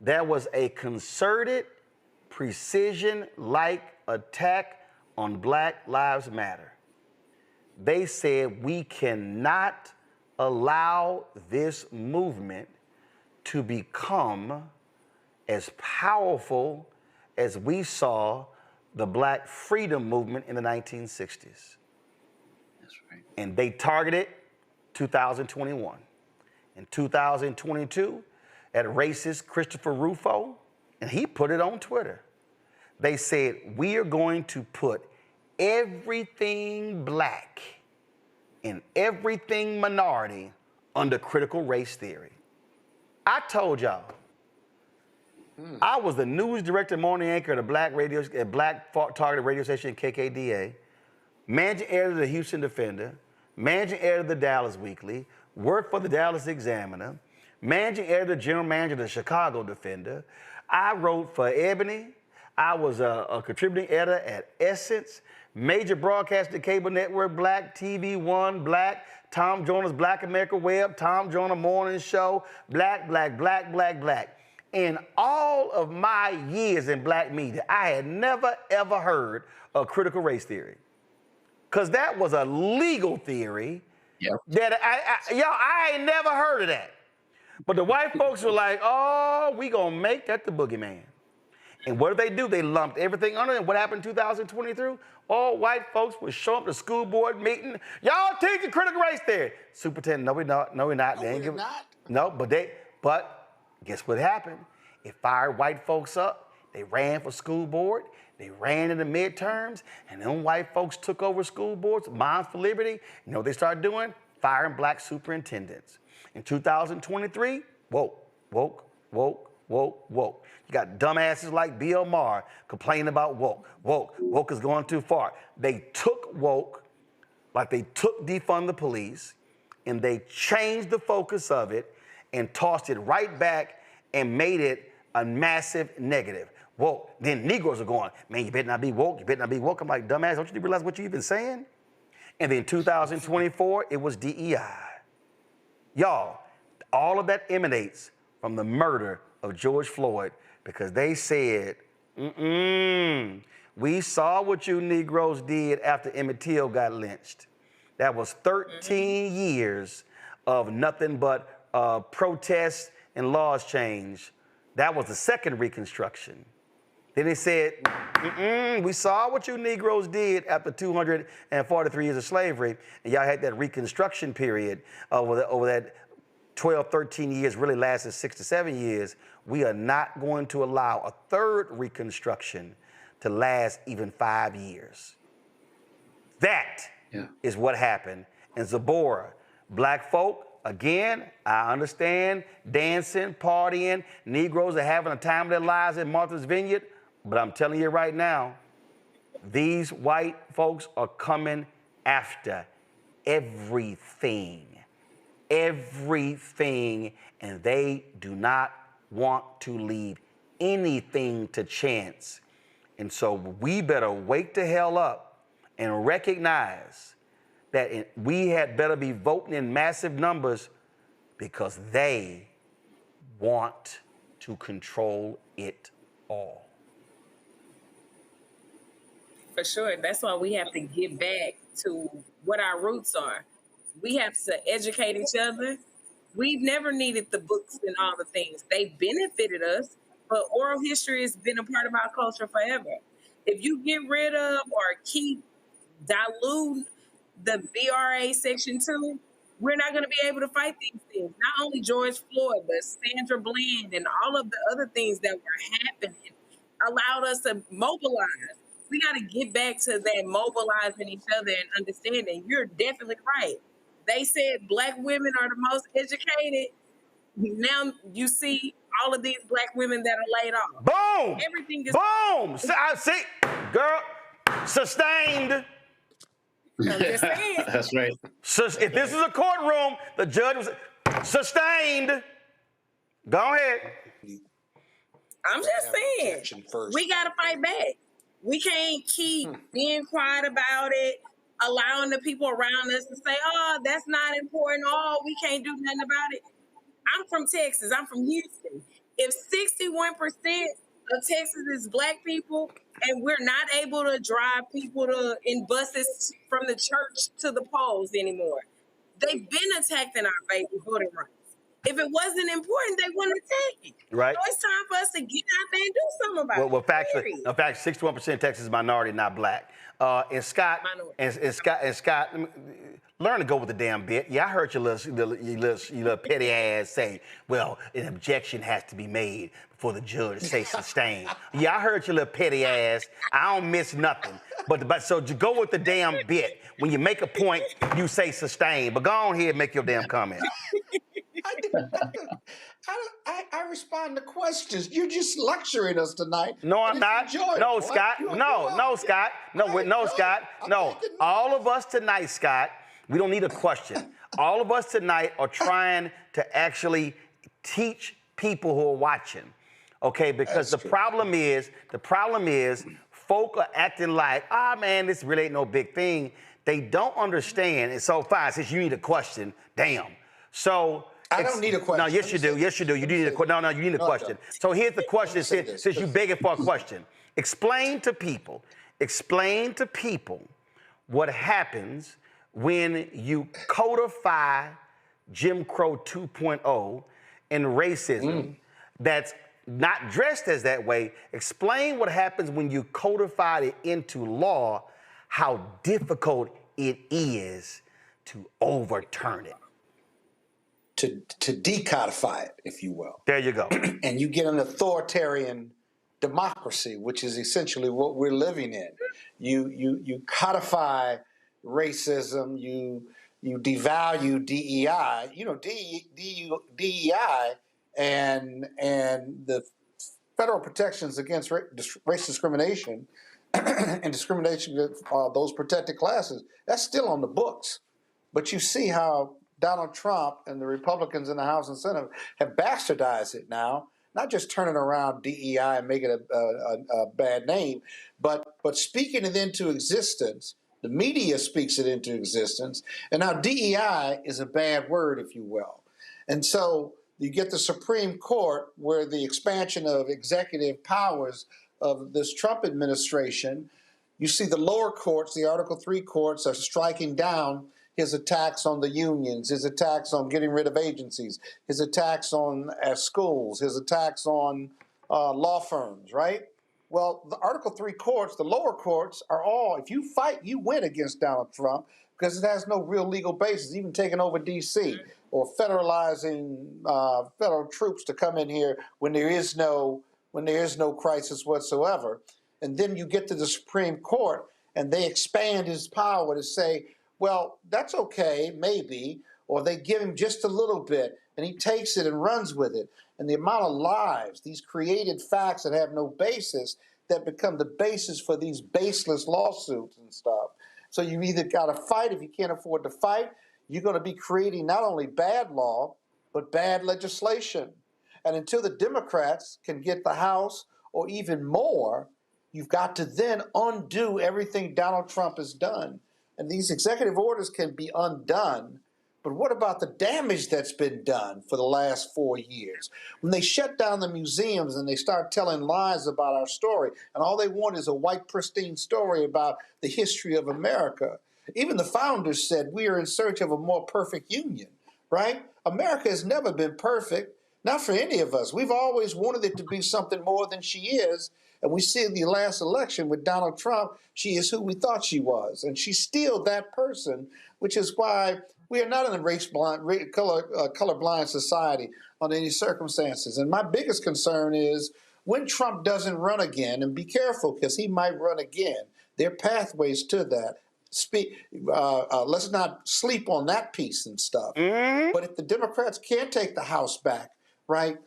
There was a concerted, precision-like attack on Black Lives Matter. They said we cannot allow this movement to become as powerful as we saw the Black freedom movement in the 1960s. That's right. And they targeted 2021. In 2022, at racist Christopher Rufo, and he put it on Twitter. They said, we are going to put everything black and everything minority under critical race theory. I told y'all, I was the news director, morning anchor at a black targeted radio station, KKDA, managing editor of the Houston Defender, managing editor of the Dallas Weekly, worked for the Dallas Examiner, managing editor, general manager of the Chicago Defender. I wrote for Ebony. I was a contributing editor at Essence, major broadcaster cable network, Black, TV One, Black, Tom Joyner's Black America Web, Tom Joyner Morning Show, Black. In all of my years in black media, I had never, ever heard of critical race theory. Because that was a legal theory that I ain't never heard of that. But the white folks were like, oh, we gonna make that the boogeyman. And what did they do? They lumped everything under it. And what happened in 2023? All white folks would show up to school board meeting. Y'all teaching critical race theory. Superintendent, no, we're not. No, we're not. No, we're not. No, but guess what happened? It fired white folks up. They ran for school board. They ran in the midterms. And then white folks took over school boards, Moms for Liberty. You know what they started doing? Firing black superintendents. In 2023, woke. You got dumbasses like Bill Maher complaining about woke. Woke is going too far. They took woke, like they took defund the police, and they changed the focus of it and tossed it right back and made it a massive negative. Woke. Then Negroes are going, man, you better not be woke. You better not be woke. I'm like, dumbass, don't you realize what you've been saying? And then 2024, it was DEI. Y'all, all of that emanates from the murder of George Floyd because they said, we saw what you Negroes did after Emmett Till got lynched. That was 13 years of nothing but protests and laws change. That was the second Reconstruction. Then they said, we saw what you Negroes did after 243 years of slavery, and y'all had that Reconstruction period over that 12, 13 years, really lasted 6 to 7 years. We are not going to allow a third Reconstruction to last even 5 years. That is what happened. And Zabora, black folk, again, I understand, dancing, partying, Negroes are having a time of their lives in Martha's Vineyard, but I'm telling you right now, these white folks are coming after everything, and they do not want to leave anything to chance. And so we better wake the hell up and recognize that we had better be voting in massive numbers because they want to control it all. For sure. That's why we have to get back to what our roots are. We have to educate each other. We've never needed the books and all the things. They benefited us, but oral history has been a part of our culture forever. If you get rid of or keep dilute the BRA Section 2, we're not going to be able to fight these things. Not only George Floyd, but Sandra Bland and all of the other things that were happening allowed us to mobilize. We got to get back to that mobilizing each other and understanding. You're definitely right. They said black women are the most educated. Now you see all of these black women that are laid off. Boom! Everything is boom! I see, girl, sustained. I'm just saying. That's right. If this is a courtroom, the judge was sustained. Go ahead. I'm just saying. We got to fight back. We can't keep being quiet about it, allowing the people around us to say, oh, that's not important. Oh, we can't do nothing about it. I'm from Texas. I'm from Houston. If 61% of Texas is black people and we're not able to drive people in buses from the church to the polls anymore, they've been attacking our voting rights. If it wasn't important, they wouldn't attack it. Right. So it's time for us to get out there and do something about it. Well, in fact, 61% of Texas is minority, not black. And Scott, learn to go with the damn bit. Yeah, I heard your little petty ass say, well, an objection has to be made before the judge say sustained. Yeah, I heard your little petty ass. I don't miss nothing. But so you go with the damn bit. When you make a point, you say sustained. But go on here and make your damn comment. I respond to questions. You're just lecturing us tonight. No, I'm not. No, Scott. No, Scott. No, Scott. No. All of us tonight, Scott, we don't need a question. All of us tonight are trying to actually teach people who are watching. Okay, because the problem is folk are acting like, man, this really ain't no big thing. They don't understand. And so fine, since you need a question, damn. So I don't need a question. No, yes, you do. Yes, you do. You need a question. No, you need a question. So here's the question since you're begging for a question. Explain to people what happens when you codify Jim Crow 2.0 and racism that's not dressed as that way. Explain what happens when you codify it into law, how difficult it is to overturn it. To decodify it, if you will. There you go. And you get an authoritarian democracy, which is essentially what we're living in. You codify racism, you devalue DEI. You know, DEI and the federal protections against race discrimination and discrimination against those protected classes, that's still on the books. But you see how Donald Trump and the Republicans in the House and Senate have bastardized it now, not just turning around DEI and making it a bad name, but speaking it into existence. The media speaks it into existence, and now DEI is a bad word, if you will. And so you get the Supreme Court, where the expansion of executive powers of this Trump administration, you see the lower courts, the Article 3 courts, are striking down his attacks on the unions, his attacks on getting rid of agencies, his attacks on schools, his attacks on law firms, right? Well, the Article 3 courts, the lower courts, are all, if you fight, you win against Donald Trump because it has no real legal basis, even taking over D.C. or federalizing federal troops to come in here when there is no crisis whatsoever. And then you get to the Supreme Court and they expand his power to say, well, that's okay, maybe, or they give him just a little bit, and he takes it and runs with it. And the amount of lies, these created facts that have no basis, that become the basis for these baseless lawsuits and stuff. So you either got to fight. If you can't afford to fight, you're going to be creating not only bad law, but bad legislation. And until the Democrats can get the House or even more, you've got to then undo everything Donald Trump has done. and these executive orders can be undone. But what about the damage that's been done for the last 4 years? When they shut down the museums and they start telling lies about our story, and all they want is a white, pristine story about the history of America. Even the founders said we are in search of a more perfect union, right? America has never been perfect, not for any of us. We've always wanted it to be something more than she is. And we see in the last election with Donald Trump, she is who we thought she was. And she's still that person, which is why we are not in a colorblind society under any circumstances. And my biggest concern is when Trump doesn't run again, and be careful because he might run again. There are pathways to that. Let's not sleep on that piece and stuff. But if the Democrats can't take the House back, right?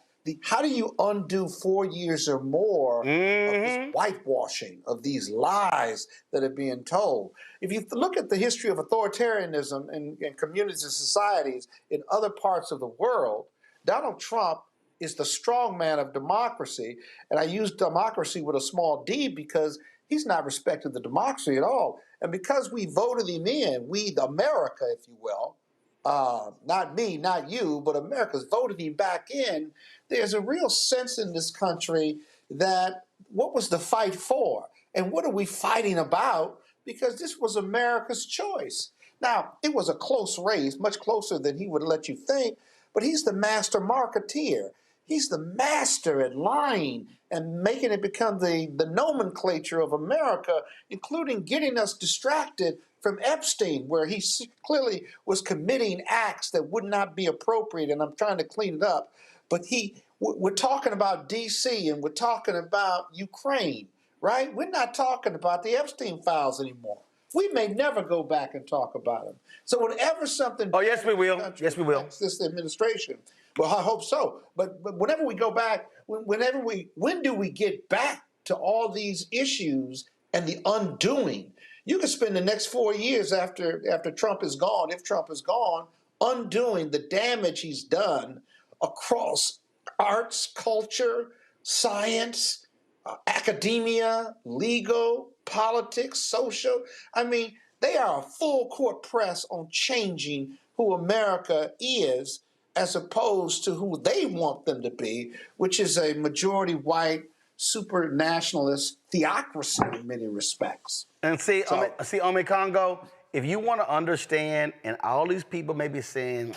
How do you undo 4 years or more of this whitewashing, of these lies that are being told? If you look at the history of authoritarianism in communities and societies in other parts of the world, Donald Trump is the strong man of democracy. And I use democracy with a small d because he's not respecting the democracy at all. And because we voted him in, we, America, if you will, not me, not you, but America's voted him back in, there's a real sense in this country that what was the fight for? And what are we fighting about? Because this was America's choice. Now, it was a close race, much closer than he would let you think, but he's the master marketeer. He's the master at lying and making it become the nomenclature of America, including getting us distracted from Epstein, where he clearly was committing acts that would not be appropriate, and I'm trying to clean it up. But we're talking about D.C. and we're talking about Ukraine, right? We're not talking about the Epstein files anymore. We may never go back and talk about them. So whenever something... Oh, yes, we will. Yes, we will. This administration. Well, I hope so. But whenever we go back, when do we get back to all these issues and the undoing? You could spend the next 4 years after Trump is gone, if Trump is gone, undoing the damage he's done across arts, culture, science, academia, legal, politics, social. I mean, they are a full court press on changing who America is as opposed to who they want them to be, which is a majority white, super nationalist theocracy in many respects. And see, Ome Congo, if you want to understand, and all these people may be saying,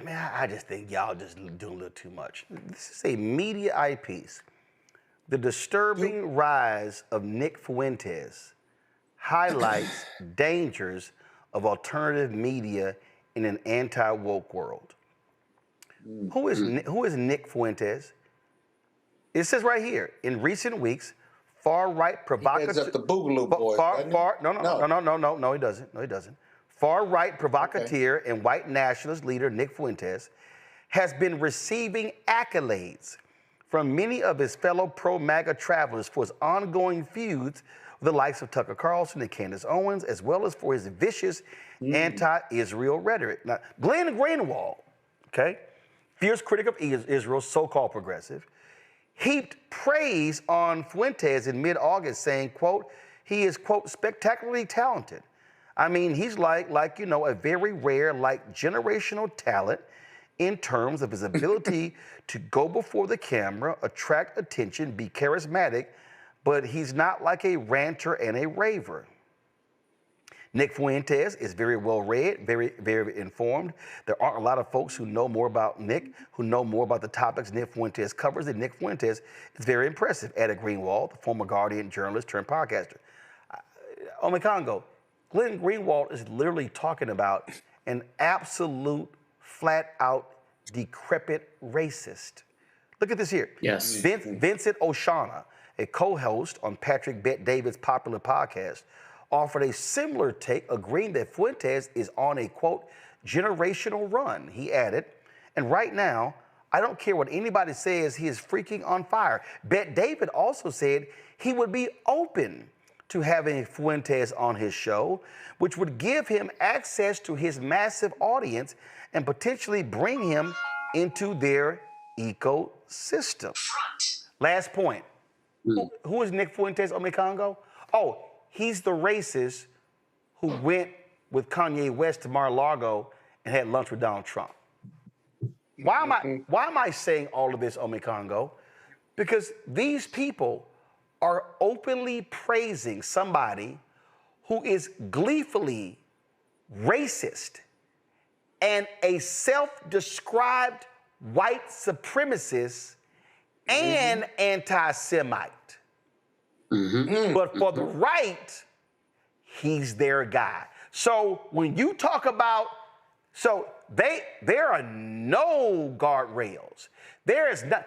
man, I just think y'all just doing a little too much. This is a media eyepiece. The disturbing rise of Nick Fuentes highlights dangers of alternative media in an anti-woke world. Who is Nick Fuentes? It says right here, in recent weeks, far-right provocateur... He heads up the Boogaloo Boys, No, he doesn't. No, he doesn't. Far-right provocateur and white nationalist leader Nick Fuentes has been receiving accolades from many of his fellow pro-MAGA travelers for his ongoing feuds with the likes of Tucker Carlson and Candace Owens, as well as for his vicious anti-Israel rhetoric. Now, Glenn Greenwald, fierce critic of Israel, so-called progressive, heaped praise on Fuentes in mid-August, saying, quote, he is, quote, spectacularly talented. I mean, he's like a very rare, generational talent in terms of his ability to go before the camera, attract attention, be charismatic, but he's not like a ranter and a raver. Nick Fuentes is very well read, very, very informed. There aren't a lot of folks who know more about Nick, who know more about the topics Nick Fuentes covers, and Nick Fuentes is very impressive. Added Greenwald, the former Guardian journalist turned podcaster. Ome Congo, Glenn Greenwald is literally talking about an absolute, flat-out, decrepit racist. Look at this here. Yes. Vincent Oshana, a co-host on Patrick Bet-David's popular podcast, offered a similar take, agreeing that Fuentes is on a, quote, generational run. He added, and right now, I don't care what anybody says, he is freaking on fire. Bet-David also said he would be open to having Fuentes on his show, which would give him access to his massive audience and potentially bring him into their ecosystem. Last point. Who is Nick Fuentes, Ome Congo? Oh, he's the racist who went with Kanye West to Mar-a-Lago and had lunch with Donald Trump. Why am I saying all of this, Ome Congo? Because these people are openly praising somebody who is gleefully racist and a self-described white supremacist and anti-Semite. But for the right, he's their guy. So when you talk about, there are no guardrails. There is not,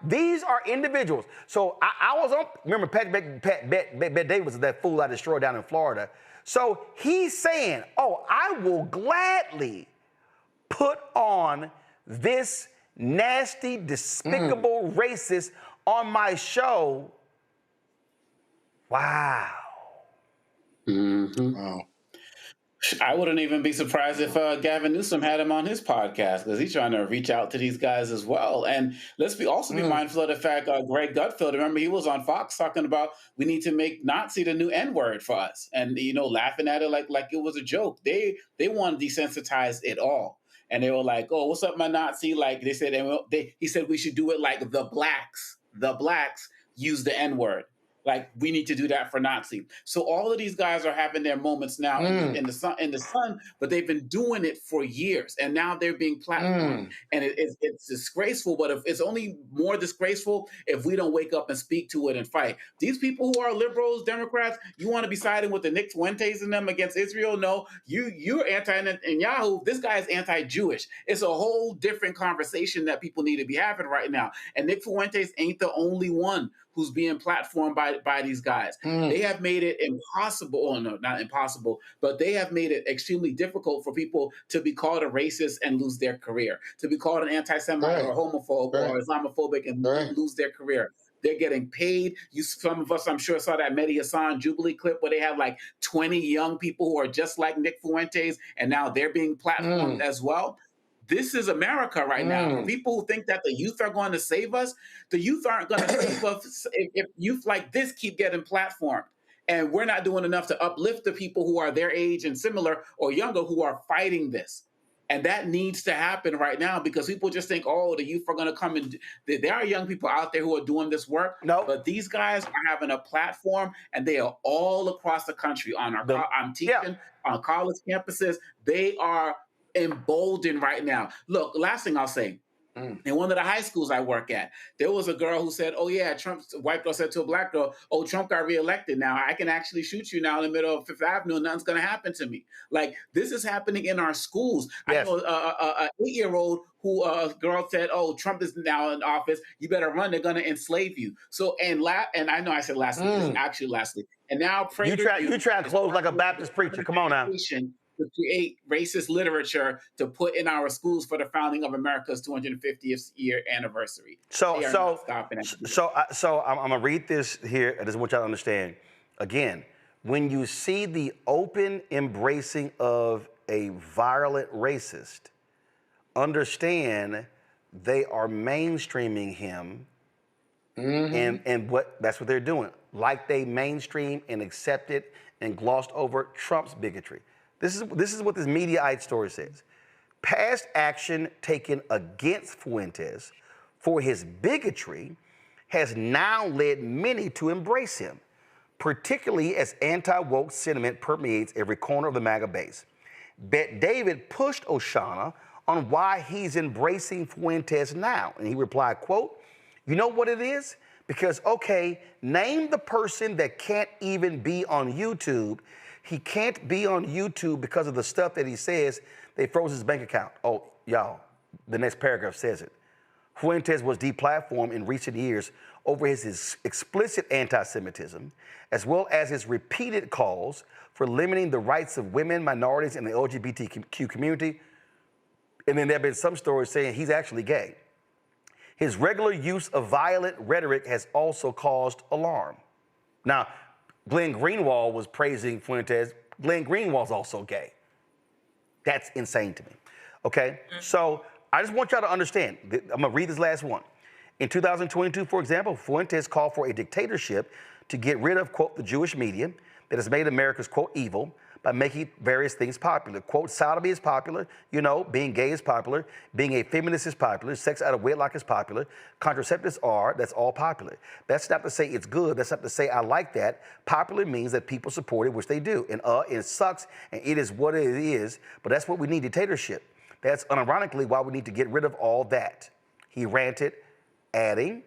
these are individuals. So I was on, remember Pat Davis was that fool I destroyed down in Florida. So he's saying, oh, I will gladly put on this nasty, despicable racist on my show. Wow. Wow. I wouldn't even be surprised if Gavin Newsom had him on his podcast, because he's trying to reach out to these guys as well. And let's also be mindful of the fact Greg Gutfeld, remember, he was on Fox talking about we need to make Nazi the new N-word for us, and laughing at it like it was a joke. They want to desensitize it all, and they were like, "Oh, what's up, my Nazi?" Like they said, he said we should do it like the blacks. The blacks use the N-word. Like we need to do that for Nazi. So all of these guys are having their moments now in the sun, but they've been doing it for years, and now they're being platformed, and it's disgraceful. But it's only more disgraceful if we don't wake up and speak to it and fight. These people who are liberals, Democrats, you want to be siding with the Nick Fuentes and them against Israel? No, you're anti-Netanyahu. This guy is anti-Jewish. It's a whole different conversation that people need to be having right now. And Nick Fuentes ain't the only one who's being platformed by these guys. They have made it impossible, oh no, not impossible, but they have made it extremely difficult for people to be called a racist and lose their career, to be called an anti-Semite or homophobe or Islamophobic and lose their career. They're getting paid. Some of us, I'm sure, saw that Mehdi Hassan Jubilee clip where they have like 20 young people who are just like Nick Fuentes, and now they're being platformed as well. This is America right now. For people who think that the youth are going to save us, the youth aren't going to save us if youth like this keep getting platformed. And we're not doing enough to uplift the people who are their age and similar or younger who are fighting this. And that needs to happen right now, because people just think, oh, the youth are going to come and there are young people out there who are doing this work. No, but these guys are having a platform, and they are all across the country I'm teaching on college campuses. They are emboldened right now. Look, last thing I'll say, in one of the high schools I work at, there was a girl who said, oh yeah, a white girl said to a black girl, oh, Trump got reelected. Now I can actually shoot you now in the middle of Fifth Avenue and nothing's going to happen to me. Like, this is happening in our schools. Yes. I know an 8-year-old who a girl said, oh, Trump is now in office. You better run. They're going to enslave you. So, and I know I said lastly, actually lastly. And now you try to close like a Baptist preacher. Come on now. To create racist literature to put in our schools for the founding of America's 250th year anniversary. So I'm gonna read this here. I just want y'all to understand. Again, when you see the open embracing of a violent racist, understand they are mainstreaming him, and that's what they're doing. Like they mainstream and accepted and glossed over Trump's bigotry. This is what this Mediaite story says. Past action taken against Fuentes for his bigotry has now led many to embrace him, particularly as anti-woke sentiment permeates every corner of the MAGA base. Bet David pushed Oshana on why he's embracing Fuentes now, and he replied, quote, you know what it is? Because, okay, name the person that can't even be on YouTube. He can't be on YouTube because of the stuff that he says. They froze his bank account. Oh, y'all, the next paragraph says it. Fuentes was deplatformed in recent years over his explicit anti-Semitism, as well as his repeated calls for limiting the rights of women, minorities, and the LGBTQ community. And then there have been some stories saying he's actually gay. His regular use of violent rhetoric has also caused alarm. Now, Glenn Greenwald was praising Fuentes. Glenn Greenwald's also gay. That's insane to me. Okay? So I just want y'all to understand. I'm going to read this last one. In 2022, for example, Fuentes called for a dictatorship to get rid of, quote, the Jewish media. that has made America's, quote, evil by making various things popular. Quote, sodomy is popular, being gay is popular, being a feminist is popular, sex out of wedlock is popular, contraceptives are, that's all popular. That's not to say it's good, that's not to say I like that. Popular means that people support it, which they do. And it sucks, and it is what it is, but that's what we need, dictatorship. That's unironically why we need to get rid of all that. He ranted, adding,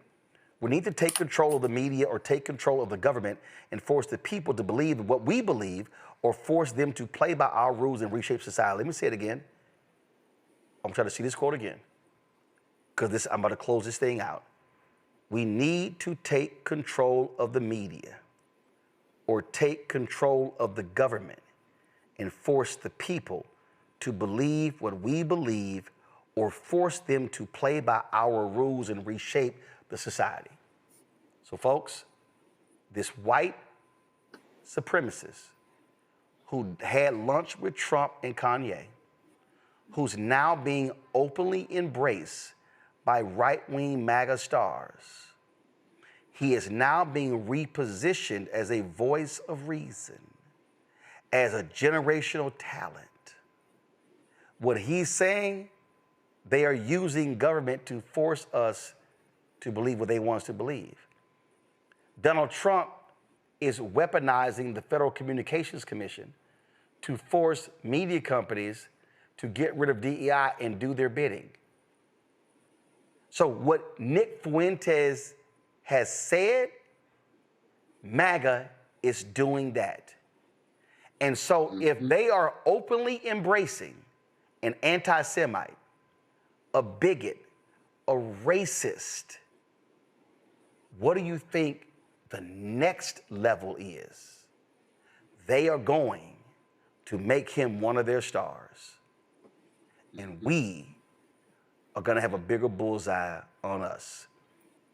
we need to take control of the media or take control of the government and force the people to believe what we believe or force them to play by our rules and reshape society. Let me say it again. I'm trying to see this quote again because I'm about to close this thing out. We need to take control of the media or take control of the government and force the people to believe what we believe or force them to play by our rules and reshape the society. So folks, this white supremacist who had lunch with Trump and Kanye, who's now being openly embraced by right-wing MAGA stars, he is now being repositioned as a voice of reason, as a generational talent. What he's saying, they are using government to force us to believe what they want us to believe. Donald Trump is weaponizing the Federal Communications Commission to force media companies to get rid of DEI and do their bidding. So what Nick Fuentes has said, MAGA is doing that. And so if they are openly embracing an anti-Semite, a bigot, a racist, what do you think the next level is? They are going to make him one of their stars. And we are going to have a bigger bullseye on us.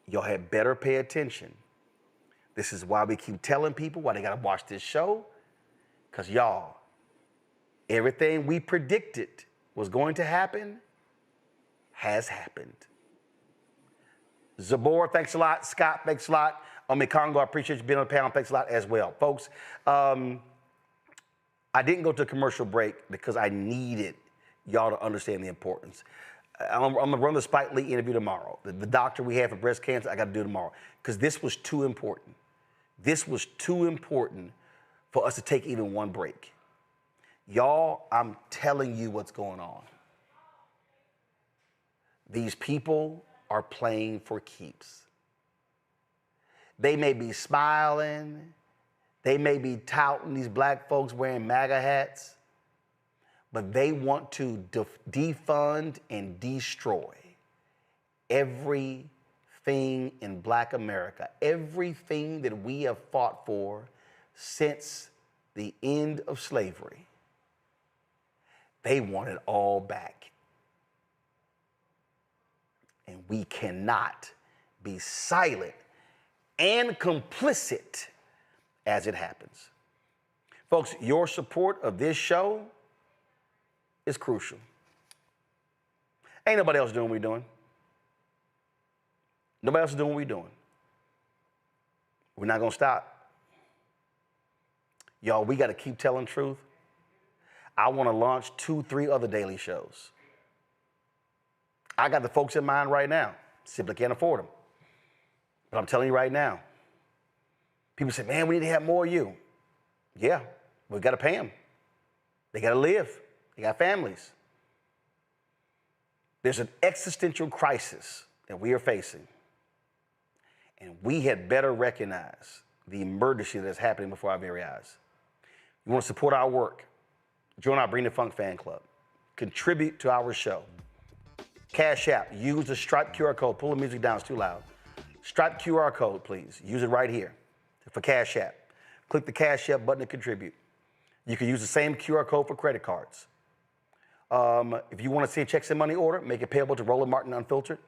Y'all had better pay attention. This is why we keep telling people why they got to watch this show. Because y'all, everything we predicted was going to happen has happened. Zabor, thanks a lot. Scott, thanks a lot. Congo, I appreciate you being on the panel. Thanks a lot as well. Folks, I didn't go to a commercial break because I needed y'all to understand the importance. I'm going to run the Spike Lee interview tomorrow. The doctor we have for breast cancer, I got to do tomorrow because this was too important. This was too important for us to take even one break. Y'all, I'm telling you what's going on. These people are playing for keeps. They may be smiling, they may be touting these black folks wearing MAGA hats, but they want to defund and destroy everything in Black America, everything that we have fought for since the end of slavery. They want it all back. And we cannot be silent and complicit as it happens. Folks, your support of this show is crucial. Ain't nobody else doing what we're doing. Nobody else is doing what we're doing. We're not going to stop. Y'all, we got to keep telling truth. I want to launch 2-3 other daily shows. I got the folks in mind right now. Simply can't afford them. But I'm telling you right now, people say, man, we need to have more of you. Yeah, we got to pay them. They got to live. They got families. There's an existential crisis that we are facing. And we had better recognize the emergency that's happening before our very eyes. You want to support our work? Join our Bring the Funk fan club. Contribute to our show. Cash App, use the Stripe QR code. Pull the music down, it's too loud. Stripe QR code, please. Use it right here for Cash App. Click the Cash App button to contribute. You can use the same QR code for credit cards. If you want to see a checks and money order, make it payable to Roland Martin Unfiltered.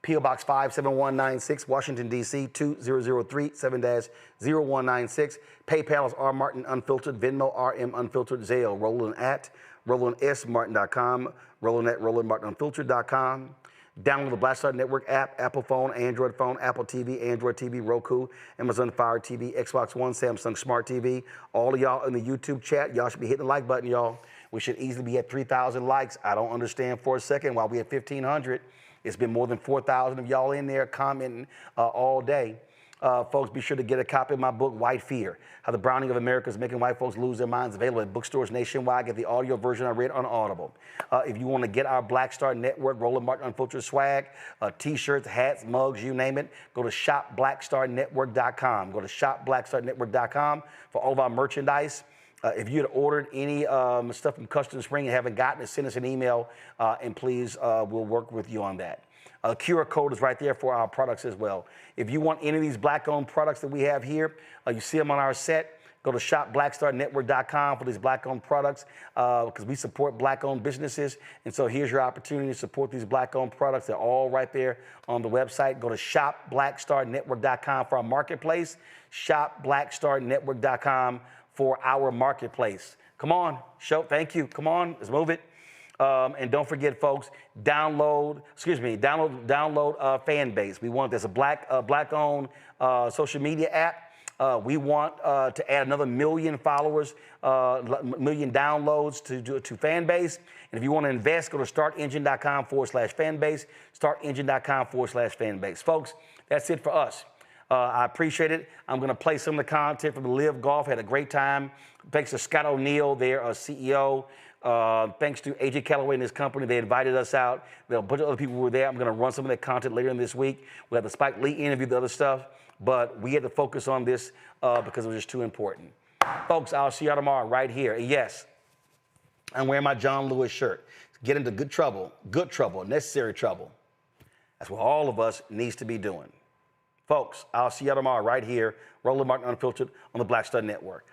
P.O. Box 57196, Washington, D.C. 20037 7-0196. PayPal is rmartin unfiltered, Venmo RM Unfiltered, Zelle, Roland at RolandSMartin.com, Roland at RolandMartinUnfiltered.com. Download the Black Star Network app, Apple phone, Android phone, Apple TV, Android TV, Roku, Amazon Fire TV, Xbox One, Samsung Smart TV. All of y'all in the YouTube chat, y'all should be hitting the like button, y'all. We should easily be at 3,000 likes. I don't understand for a second why we at 1,500. It's been more than 4,000 of y'all in there commenting all day. Folks, be sure to get a copy of my book, White Fear, How the Browning of America is Making White Folks Lose Their Minds, available at bookstores nationwide. Get the audio version I read on Audible. If you want to get our Black Star Network, Roland Martin Unfiltered swag, t-shirts, hats, mugs, you name it, go to shopblackstarnetwork.com. Go to shopblackstarnetwork.com for all of our merchandise. If you had ordered any stuff from Custom Spring and haven't gotten it, send us an email, and please, we'll work with you on that. QR code is right there for our products as well. If you want any of these Black-owned products that we have here, you see them on our set, go to shopblackstarnetwork.com for these Black-owned products because we support Black-owned businesses. And so here's your opportunity to support these Black-owned products. They're all right there on the website. Go to shopblackstarnetwork.com for our marketplace, shopblackstarnetwork.com for our marketplace. Come on, thank you. Come on, let's move it. And don't forget, folks, download Fanbase. We want, there's a black-owned social media app. We want to add another 1 million followers, 1 million downloads to Fanbase. And if you want to invest, go to startengine.com/Fanbase, startengine.com/Fanbase. Folks, that's it for us. I appreciate it. I'm going to play some of the content from the Live Golf. Had a great time. Thanks to Scott O'Neill, their CEO. Thanks to AJ Calloway and his company. They invited us out. There were a bunch of other people who were there. I'm going to run some of that content later in this week. We have the Spike Lee interview, the other stuff. But we had to focus on this because it was just too important. Folks, I'll see y'all tomorrow right here. And yes, I'm wearing my John Lewis shirt. Get into good trouble, necessary trouble. That's what all of us needs to be doing. Folks, I'll see y'all tomorrow right here. Roland Martin Unfiltered on the Black Star Network.